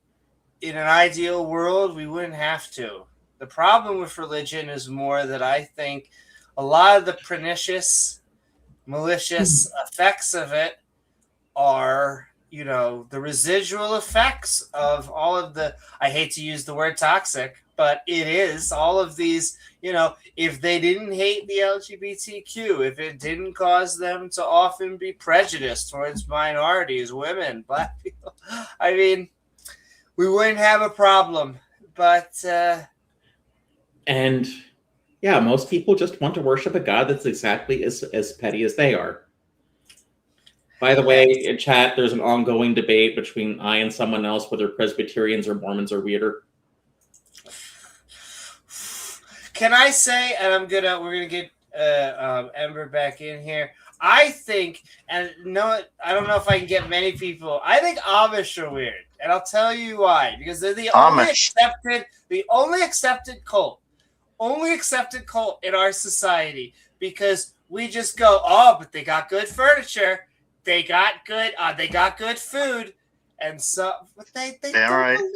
in an ideal world, we wouldn't have to. The problem with religion is more that I think a lot of the pernicious, malicious effects of it are, you know, the residual effects of all of the, I hate to use the word toxic, but it is all of these, you know, if they didn't hate the LGBTQ, if it didn't cause them to often be prejudiced towards minorities, women, black people, I mean, we wouldn't have a problem. But, and yeah, most people just want to worship a god that's exactly as petty as they are. By the way, in chat, there's an ongoing debate between I and someone else whether Presbyterians or Mormons are weirder. Can I say, and we're gonna get Ember back in here. I think, and no, I don't know if I can get many people. I think Amish are weird, and I'll tell you why. Because they're the only accepted cult in our society. Because we just go, oh, but they got good furniture, they got good food, and so, but they don't believe in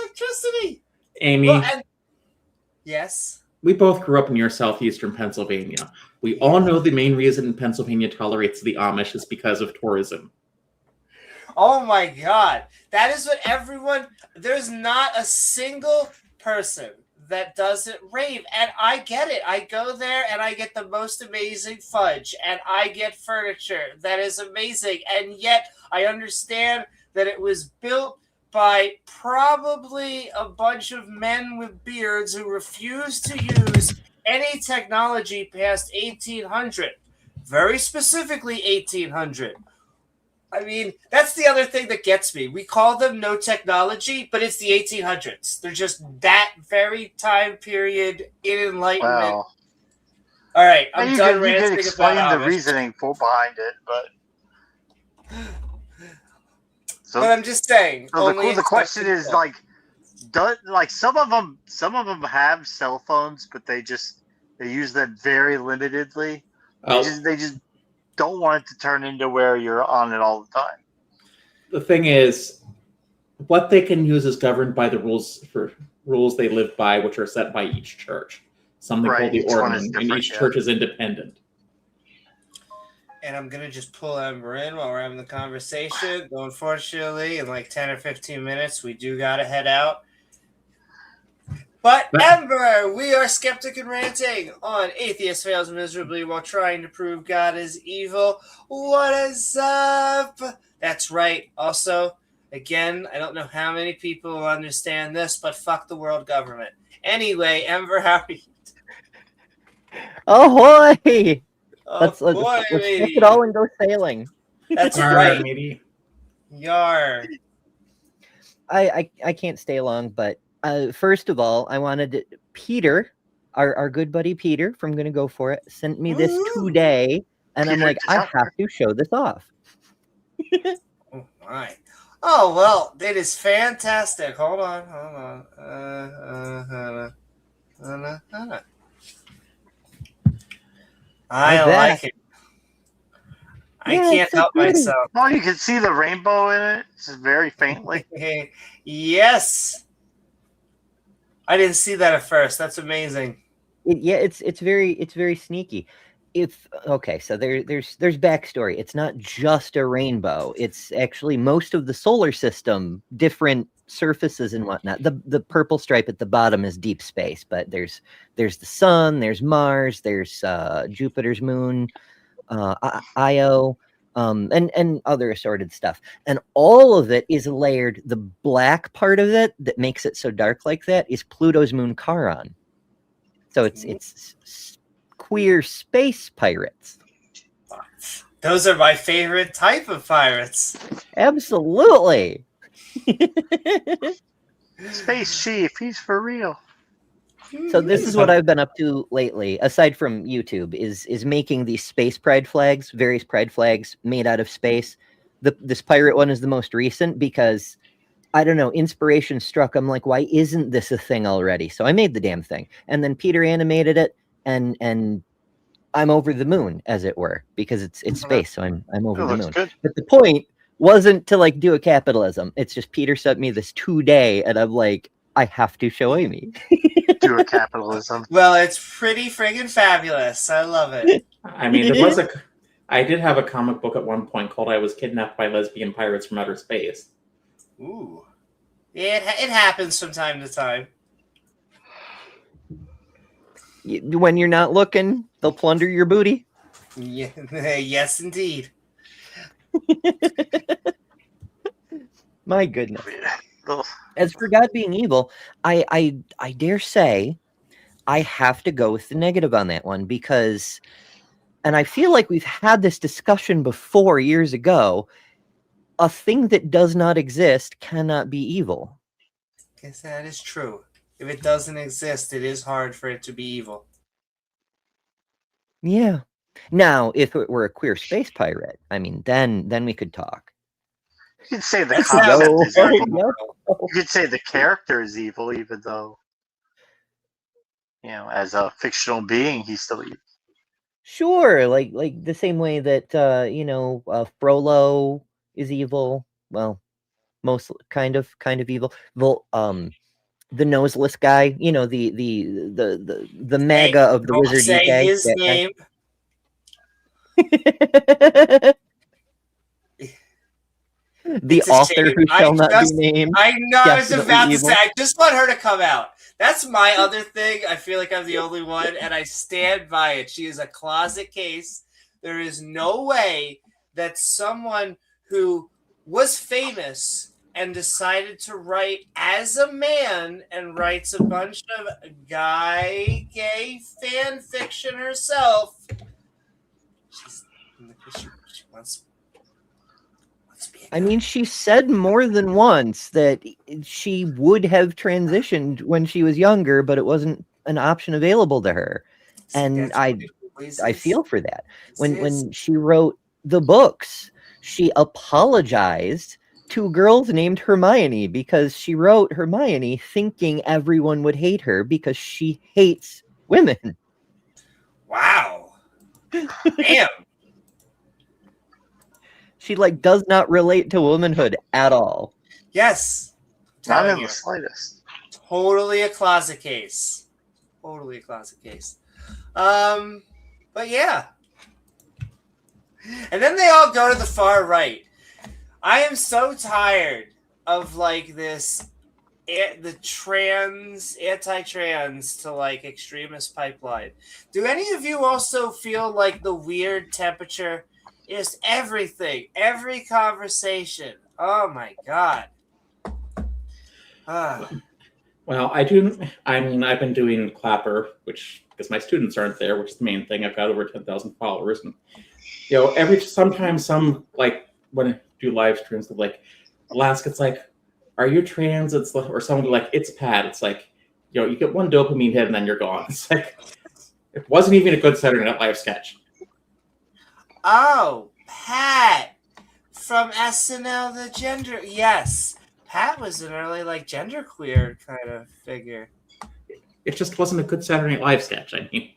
electricity. Amy, yes. We both grew up near southeastern Pennsylvania. We all know the main reason Pennsylvania tolerates the Amish is because of tourism. Oh my God. That is what everyone, there's not a single person that doesn't rave. And I get it. I go there and I get the most amazing fudge and I get furniture that is amazing. And yet I understand that it was built by probably a bunch of men with beards who refuse to use any technology past 1800. Very specifically 1800. I mean, that's the other thing that gets me. We call them no technology, but it's the 1800s. They're just that very time period in Enlightenment. Wow. All right, I'm done ranting. You can explain about the Amish. reasoning behind it, but... So, but I'm just saying. So the question is, like, some of them have cell phones, but they use them very limitedly. They just don't want it to turn into where you're on it all the time. The thing is, what they can use is governed by the rules they live by, which are set by each church. Something called the ordinance, and each church is independent. And I'm going to just pull Ember in while we're having the conversation. Though, unfortunately, in like 10 or 15 minutes, we do got to head out. But Ember, we are Skeptic and Ranting on Atheist Fails Miserably while trying to prove God is evil. What is up? That's right. Also, again, I don't know how many people will understand this, but fuck the world government. Anyway, Ember, how are you? Ahoy! Let's boy, take it all and go sailing. That's right. Maybe. Yar. I can't stay long, but first of all, I wanted Peter, our good buddy Peter from Gonna Go For It, sent me this today, and I'm like, I have to show this off. Oh my. Oh well, it is fantastic. Hold on. I like it. I can't help myself. Oh, you can see the rainbow in it. It's very faintly. Yes. I didn't see that at first. That's amazing. It's very sneaky. So there's backstory. It's not just a rainbow. It's actually most of the solar system, different surfaces and whatnot. The purple stripe at the bottom is deep space, but there's the sun, there's Mars, there's Jupiter's moon, Io, and other assorted stuff. And all of it is layered. The black part of it that makes it so dark like that is Pluto's moon Charon. So it's queer space pirates. Those are my favorite type of pirates. Absolutely. Space Chief, he's for real. So this is what I've been up to lately, aside from YouTube, is making these space pride flags, various pride flags made out of space. This pirate one is the most recent because, I don't know, inspiration struck. I'm like, why isn't this a thing already? So I made the damn thing. And then Peter animated it, and I'm over the moon, as it were, because it's space, so I'm over the moon. Good. But the point wasn't to like do a capitalism. It's just Peter sent me this today, and I'm like, I have to show Amy. Pure capitalism. Well, it's pretty friggin' fabulous. I love it. I mean, I did have a comic book at one point called "I Was Kidnapped by Lesbian Pirates from Outer Space." Ooh. Yeah, it happens from time to time. When you're not looking, they'll plunder your booty. Yeah, yes, indeed. My goodness. As for God being evil, I dare say I have to go with the negative on that one because, and I feel like we've had this discussion before years ago, a thing that does not exist cannot be evil. Guess that is true. If it doesn't exist, it is hard for it to be evil. Yeah. Now, if it were a queer space pirate, I mean, then we could talk. You could say the That's concept no- is evil. No. You could say the character is evil, even though, as a fictional being, he's still evil. Sure, like the same way that Frollo is evil. Well, most kind of evil. The noseless guy, the MAGA of the Don't Wizard say UK. his that guy. name. The It's a author shame. who shall not be just- named. I know. I was Definitely about to evil. say. I just want her to come out. That's my other thing. I feel like I'm the only one, and I stand by it. She is a closet case. There is no way that someone who was famous and decided to write as a man and writes a bunch of gay fan fiction herself. She wants to be a I mean, she said more than once that she would have transitioned when she was younger, but it wasn't an option available to her. And That's what it always I is. feel for that. This is- When she wrote the books, she apologized to girls named Hermione because she wrote Hermione thinking everyone would hate her because she hates women. Wow. Damn. She does not relate to womanhood at all. Yes. Not Telling in you. the slightest. Totally a closet case. Totally a closet case. But yeah. And then they all go to the far right. I am so tired of this the anti-trans to extremist pipeline. Do any of you also feel like the weird temperature is everything, every conversation? Oh my god. Well, I do. I mean, I've been doing Clapper, which because my students aren't there, which is the main thing. I've got over 10,000 followers, and sometimes when I do live streams, I'll ask, it's are you trans? It's or someone will it's Pat. It's you get one dopamine hit and then you're gone. It's it wasn't even a good Saturday Night Live sketch. Oh, Pat from SNL, the gender. Yes, Pat was an early genderqueer kind of figure. It just wasn't a good Saturday Night Live sketch. I mean,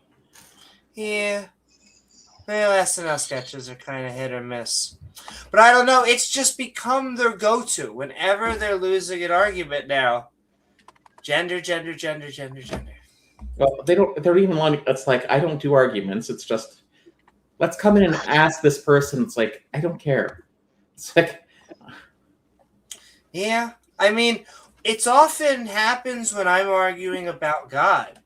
yeah, well, SNL sketches are kind of hit or miss. But I don't know. It's just become their go-to whenever they're losing an argument now. Gender. well, they're even it's I don't do arguments. It's just, let's come in and ask this person. It's I don't care. It's yeah. I mean, it's often happens when I'm arguing about God.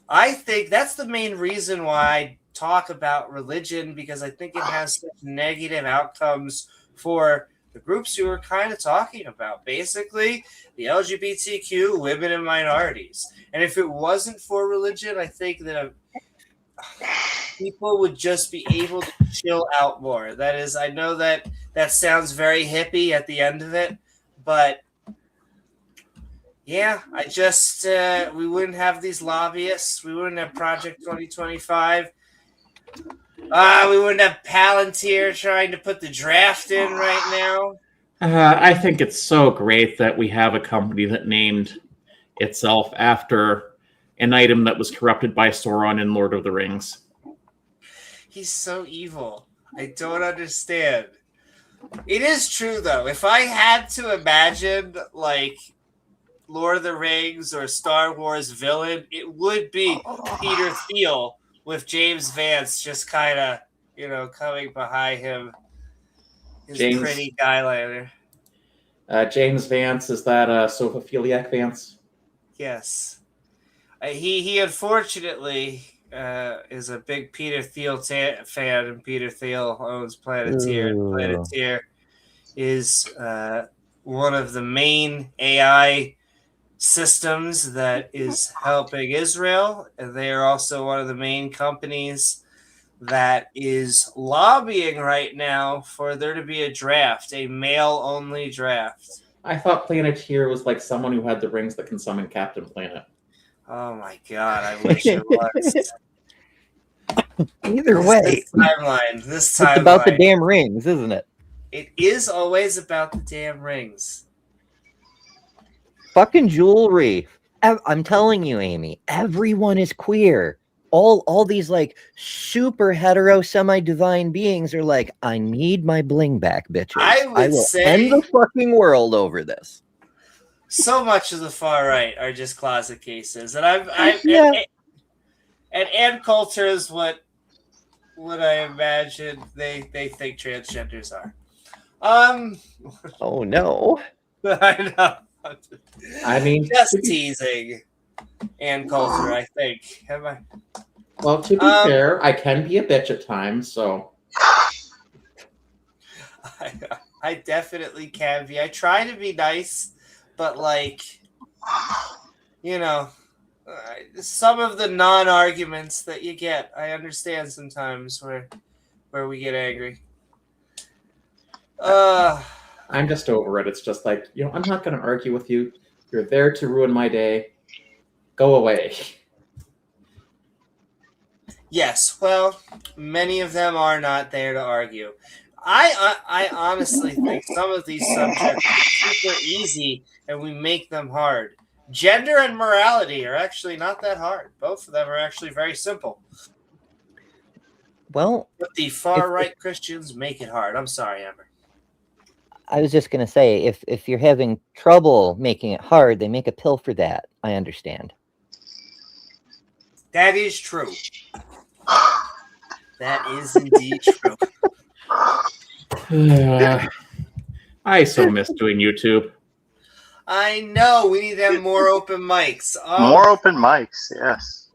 I think that's the main reason why I talk about religion, because I think it has such negative outcomes for the groups you were kind of talking about. Basically, the LGBTQ, women and minorities. And if it wasn't for religion, I think that people would just be able to chill out more. That is, I know that sounds very hippie at the end of it, but yeah, I just, we wouldn't have these lobbyists. We wouldn't have Project 2025. We wouldn't have Palantir trying to put the draft in right now. I think it's so great that we have a company that named itself after an item that was corrupted by Sauron in Lord of the Rings. He's so evil. I don't understand. It is true, though. If I had to imagine, Lord of the Rings or Star Wars villain, it would be Peter Thiel with James Vance just kind of, coming behind him. His pretty guyliner. James Vance, is that Sophophiliac Vance? Yes. He unfortunately is a big Peter Thiel fan, and Peter Thiel owns Planeteer. Ooh. Planeteer is one of the main AI systems that is helping Israel, and they are also one of the main companies that is lobbying right now for there to be a draft, a male-only draft. I thought Planeteer was like someone who had the rings that can summon Captain Planet. Oh my god, I wish it was. Either way, This timeline. it's about the damn rings, isn't it? It is always about the damn rings. Fucking jewelry. I'm telling you, Amy, everyone is queer. All these like super hetero semi-divine beings are like, I need my bling back, bitches. I will end the fucking world over this. So much of the far right are just closet cases, and and culture is what I imagine they think transgenders are. Oh no. I know. I mean, just teasing. And culture, I think. Have I? Well, to be fair, I can be a bitch at times, so. I definitely can be. I try to be nice, but some of the non-arguments that you get, I understand sometimes where we get angry. I'm just over it. It's just like, I'm not going to argue with you. You're there to ruin my day. Go away. Yes, well, many of them are not there to argue. I honestly think some of these subjects are super easy and we make them hard. Gender and morality are actually not that hard. Both of them are actually very simple. Well, but the far-right Christians make it hard. I'm sorry, Amber. I was just going to say, if you're having trouble making it hard, they make a pill for that. I understand. That is true. That is indeed true. I so miss doing YouTube. I know. We need to have more open mics. More open mics, yes.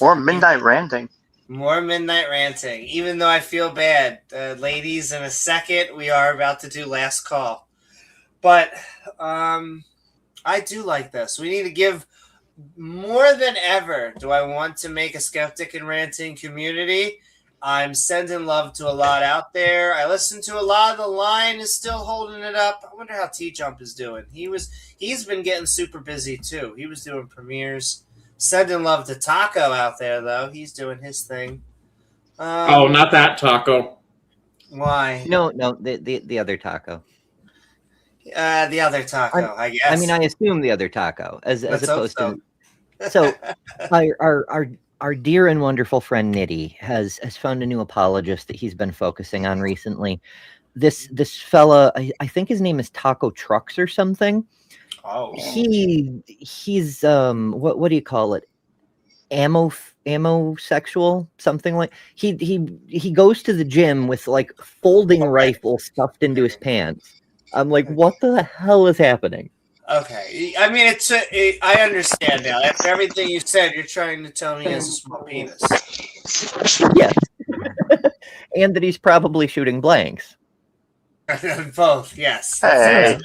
Or midnight ranting. More midnight ranting. Even though I feel bad. Ladies, in a second, we are about to do last call. But I do like this. We need to give more than ever. Do I want to make a skeptic and ranting community? I'm sending love to a lot out there. I listen to a lot of the line is still holding it up. I wonder how T-Jump is doing. He's been getting super busy too. He was doing premieres. Sending love to Taco out there though. He's doing his thing. Oh, not that Taco. Why? No, the other Taco. The other Taco, I guess. I mean, I assume the other Taco, as opposed to. So, our dear and wonderful friend Nitty has found a new apologist that he's been focusing on recently. This fella, I think his name is Taco Trucks or something. Oh. He's what do you call it? Ammo-sexual, something like. He goes to the gym with like folding rifle stuffed into his pants. I'm like, what the hell is happening? Okay, I mean, I understand now. After everything you said, you're trying to tell me he has a small penis. Yes, and that he's probably shooting blanks. Both, yes. Hey.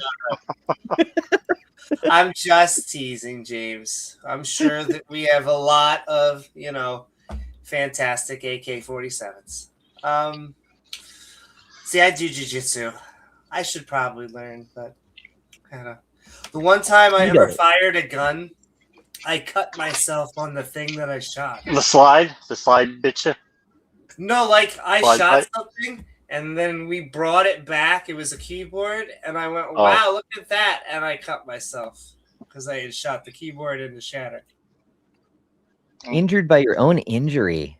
I'm just teasing, James. I'm sure that we have a lot of, fantastic AK-47s. See, I do jiu-jitsu. I should probably learn, but kind of. The one time I ever fired a gun, I cut myself on the thing that I shot. The slide bit you? No, like I Slide shot pipe? something, and then we brought it back. It was a keyboard, and I went, wow, look at that. And I cut myself because I had shot the keyboard into shatter. Injured by your own injury.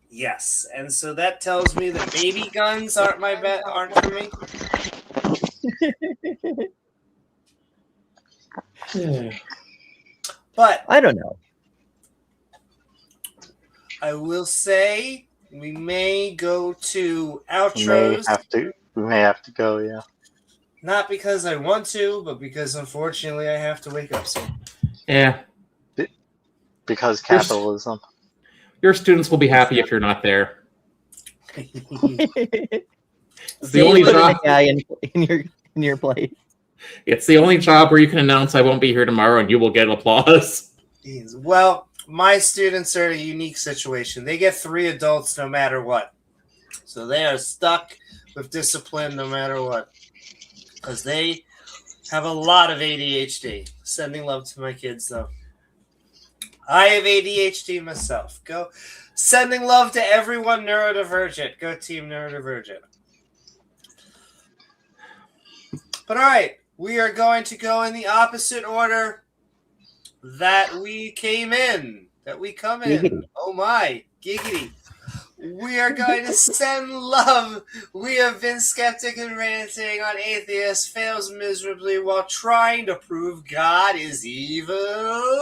Yes, and so that tells me that baby guns aren't for me. But I don't know. I will say we may go to We outros. may have to go, yeah. Not because I want to, but because unfortunately I have to wake up soon. Yeah. Because capitalism. Your students will be happy if you're not there. It's the They only put in a job. guy in your place. It's the only job where you can announce I won't be here tomorrow and you will get applause. Well, my students are in a unique situation. They get 3 adults no matter what. So they are stuck with discipline no matter what. Because they have a lot of ADHD. Sending love to my kids, though. I have ADHD myself. Go. Sending love to everyone neurodivergent. Go team neurodivergent. But all right, we are going to go in the opposite order that we came in. That we come in. Giggity. Oh my, giggity. We are going to send love. We have been skeptic and ranting on Atheist fails miserably while trying to prove God is evil.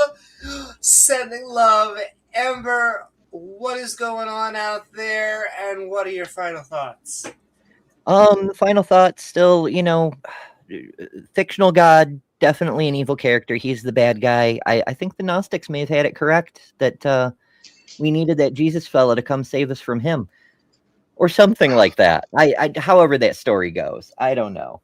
Sending love. Ember, what is going on out there, and what are your final thoughts? Final thought, still, fictional God, definitely an evil character. He's the bad guy. I think the Gnostics may have had it correct that we needed that Jesus fella to come save us from him, or something like that. However that story goes, I don't know.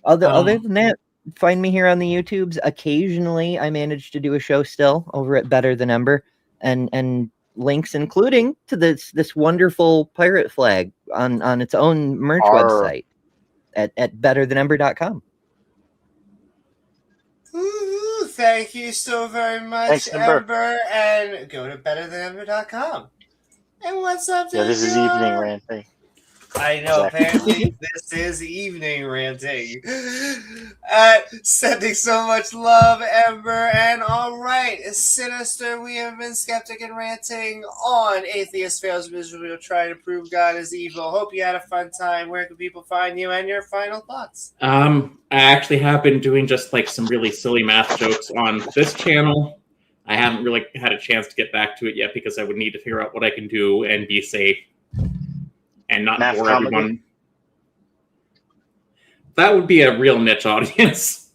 Other than that, find me here on the YouTubes. Occasionally, I manage to do a show still over at Better Than Ember, and links including to this wonderful pirate flag on its own merch website at betterthanember.com. Ooh, thank you so very much, Thanks, Ember. Ember. And go to betterthanember.com. And what's up, Yeah, this is Davegar? evening ranting. I know, Exactly. apparently this is evening ranting. Sending so much love, Ember. And all right, Sinister, we have been skeptic and ranting on Atheist Fails Miserably, trying to prove God is evil. Hope you had a fun time. Where can people find you and your final thoughts? I actually have been doing just like some really silly math jokes on this channel. I haven't really had a chance to get back to it yet because I would need to figure out what I can do and be safe and not Math bore comedy? everyone. That would be a real niche audience.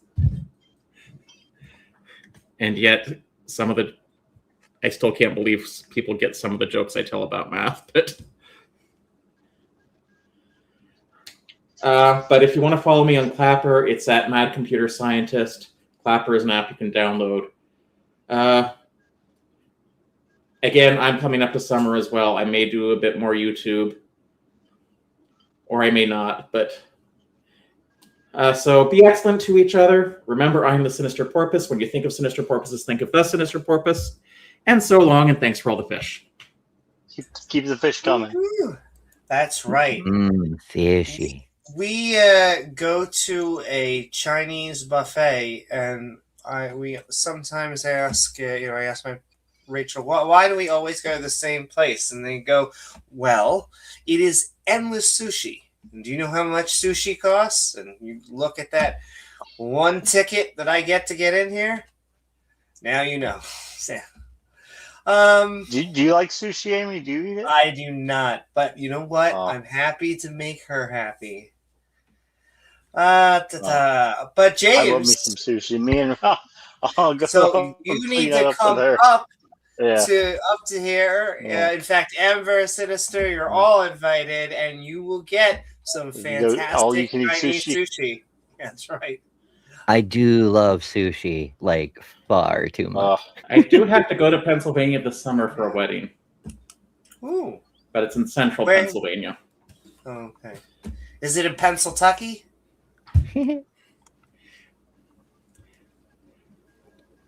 And yet, I still can't believe people get some of the jokes I tell about math. But if you want to follow me on Clapper, it's at Mad Computer Scientist. Clapper is an app you can download. Again, I'm coming up to summer as well. I may do a bit more YouTube, or I may not. But so be excellent to each other. Remember, I'm the Sinister Porpoise. When you think of Sinister Porpoises, think of the Sinister Porpoise. And so long, and thanks for all the fish. Keep the fish coming. Woo-hoo. That's right. Fishy. We go to a Chinese buffet, and we sometimes ask, I ask my Rachel, why do we always go to the same place? And they go, well, it is endless sushi. And do you know how much sushi costs? And you look at that one ticket that I get to get in here. Now you know. Do you like sushi, Amy? Do you eat it? I do not, but you know what? Oh. I'm happy to make her happy. But James, I love me some sushi. Me and I'll go. so you need to come up to here. Yeah. In fact, Ember, Sinister, you're all invited, and you will get some fantastic Chinese sushi. That's right. I do love sushi, like far too much. I do have to go to Pennsylvania this summer for a wedding. Ooh. But it's in central Where? Pennsylvania. Okay. Is it in Pennsylvania?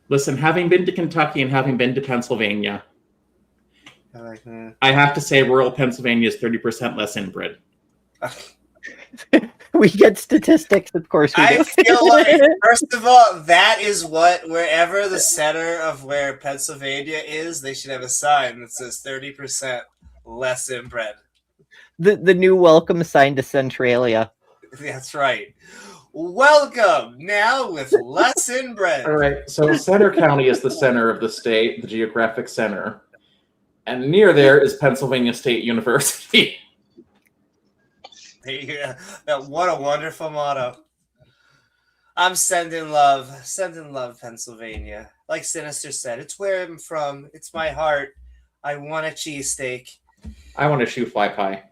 Listen, having been to Kentucky and having been to Pennsylvania, I have to say rural Pennsylvania is 30% less inbred. We get statistics, of course. I feel like, first of all, that is wherever the center of where Pennsylvania is, they should have a sign that says 30% less inbred. The new welcome sign to Centralia. That's right. Welcome now with less inbred. All right, so Center County is the center of the state, the geographic center. And near there is Pennsylvania State University. Yeah, what a wonderful motto. I'm sending love, Pennsylvania. Like Sinister said, it's where I'm from. It's my heart. I want a cheesesteak. I want a shoe fly pie.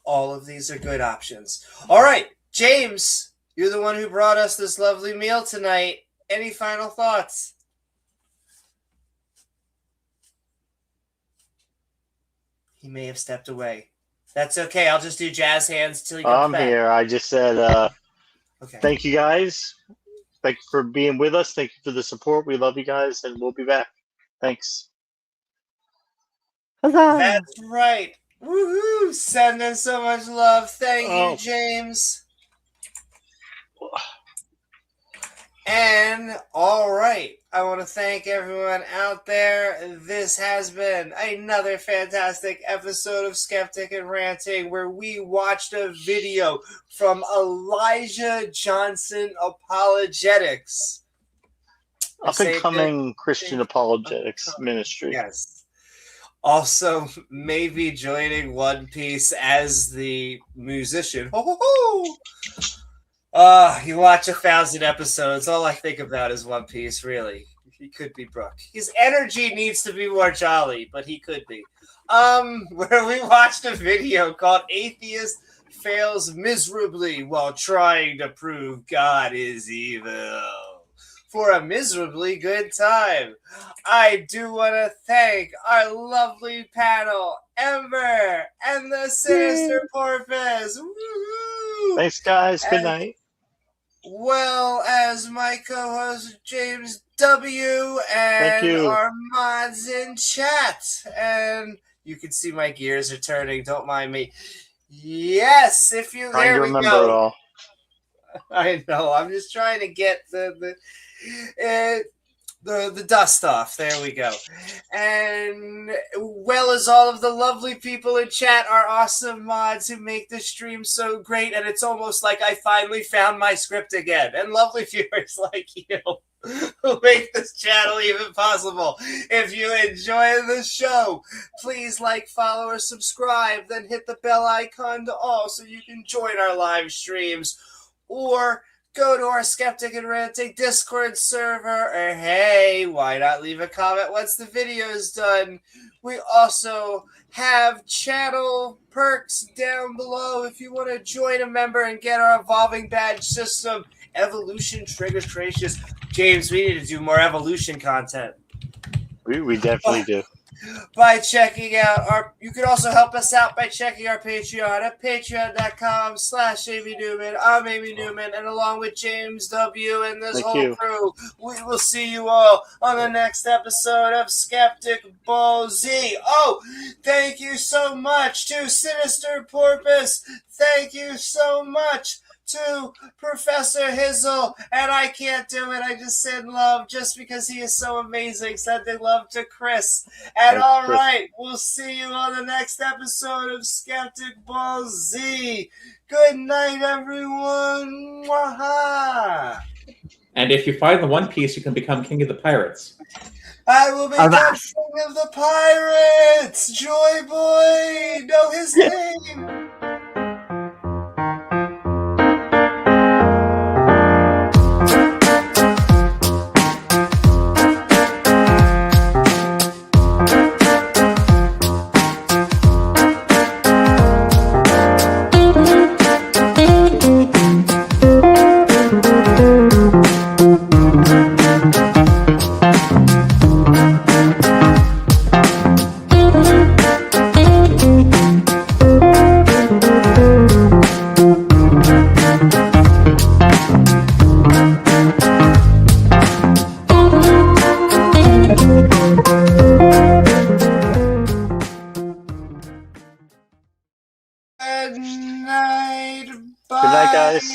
All of these are good options. All right, James, you're the one who brought us this lovely meal tonight. Any final thoughts? He may have stepped away. That's okay. I'll just do jazz hands till he comes I'm back. here. I just said Okay. thank you guys. Thank you for being with us. Thank you for the support. We love you guys, and we'll be back. Thanks. Huzzah! That's right. Woohoo! Sending so much love. Thank you, James. And all right, I want to thank everyone out there. This has been another fantastic episode of Skeptic and Ranting, where we watched a video from Elijah Johnson Apologetics. Up and coming Christian apologetics ministry. Yes. Also, maybe joining One Piece as the musician. Ho, ho, ho. You watch 1,000 episodes. All I think about is One Piece, really. He could be Brooke. His energy needs to be more jolly, but he could be. Where we watched a video called Atheist Fails Miserably While Trying to Prove God is Evil. For a miserably good time. I do want to thank our lovely panel, Ember and the Sinister Porpoise. Woo-hoo! Thanks, guys. Good night. Well as my co-host James W. and our mods in chat. And you can see my gears are turning. Don't mind me. Yes, if you Trying there to we remember go. it all. I know. I'm just trying to get the dust off. There we go. And well as all of the lovely people in chat, our awesome mods who make this stream so great, and it's almost like I finally found my script again. And lovely viewers like you who make this channel even possible. If you enjoy the show, please like, follow, or subscribe. Then hit the bell icon to all so you can join our live streams. Or go to our Skeptic and Ranting Discord server, or hey, why not leave a comment once the video is done? We also have channel perks down below if you want to join a member and get our evolving badge system. Evolution Trigger Tracious. James, we need to do more evolution content. We definitely do. By checking out you can also help us out by checking our Patreon at patreon.com/Amy Newman. I'm Amy Newman, and along with James W. and this whole crew, we will see you all on the next episode of Skeptic Ball Z. Oh, thank you so much to Sinister Porpoise. Thank you so much to Professor Hizzle, and I can't do it. I just send love just because he is so amazing. Sending love to Chris. And all right, we'll see you on the next episode of Skeptic Ball Z. Good night, everyone. Mwaha. And if you find the One Piece, you can become King of the Pirates. I will become King of the Pirates. Joy Boy, know his name. Good night, Good night, guys.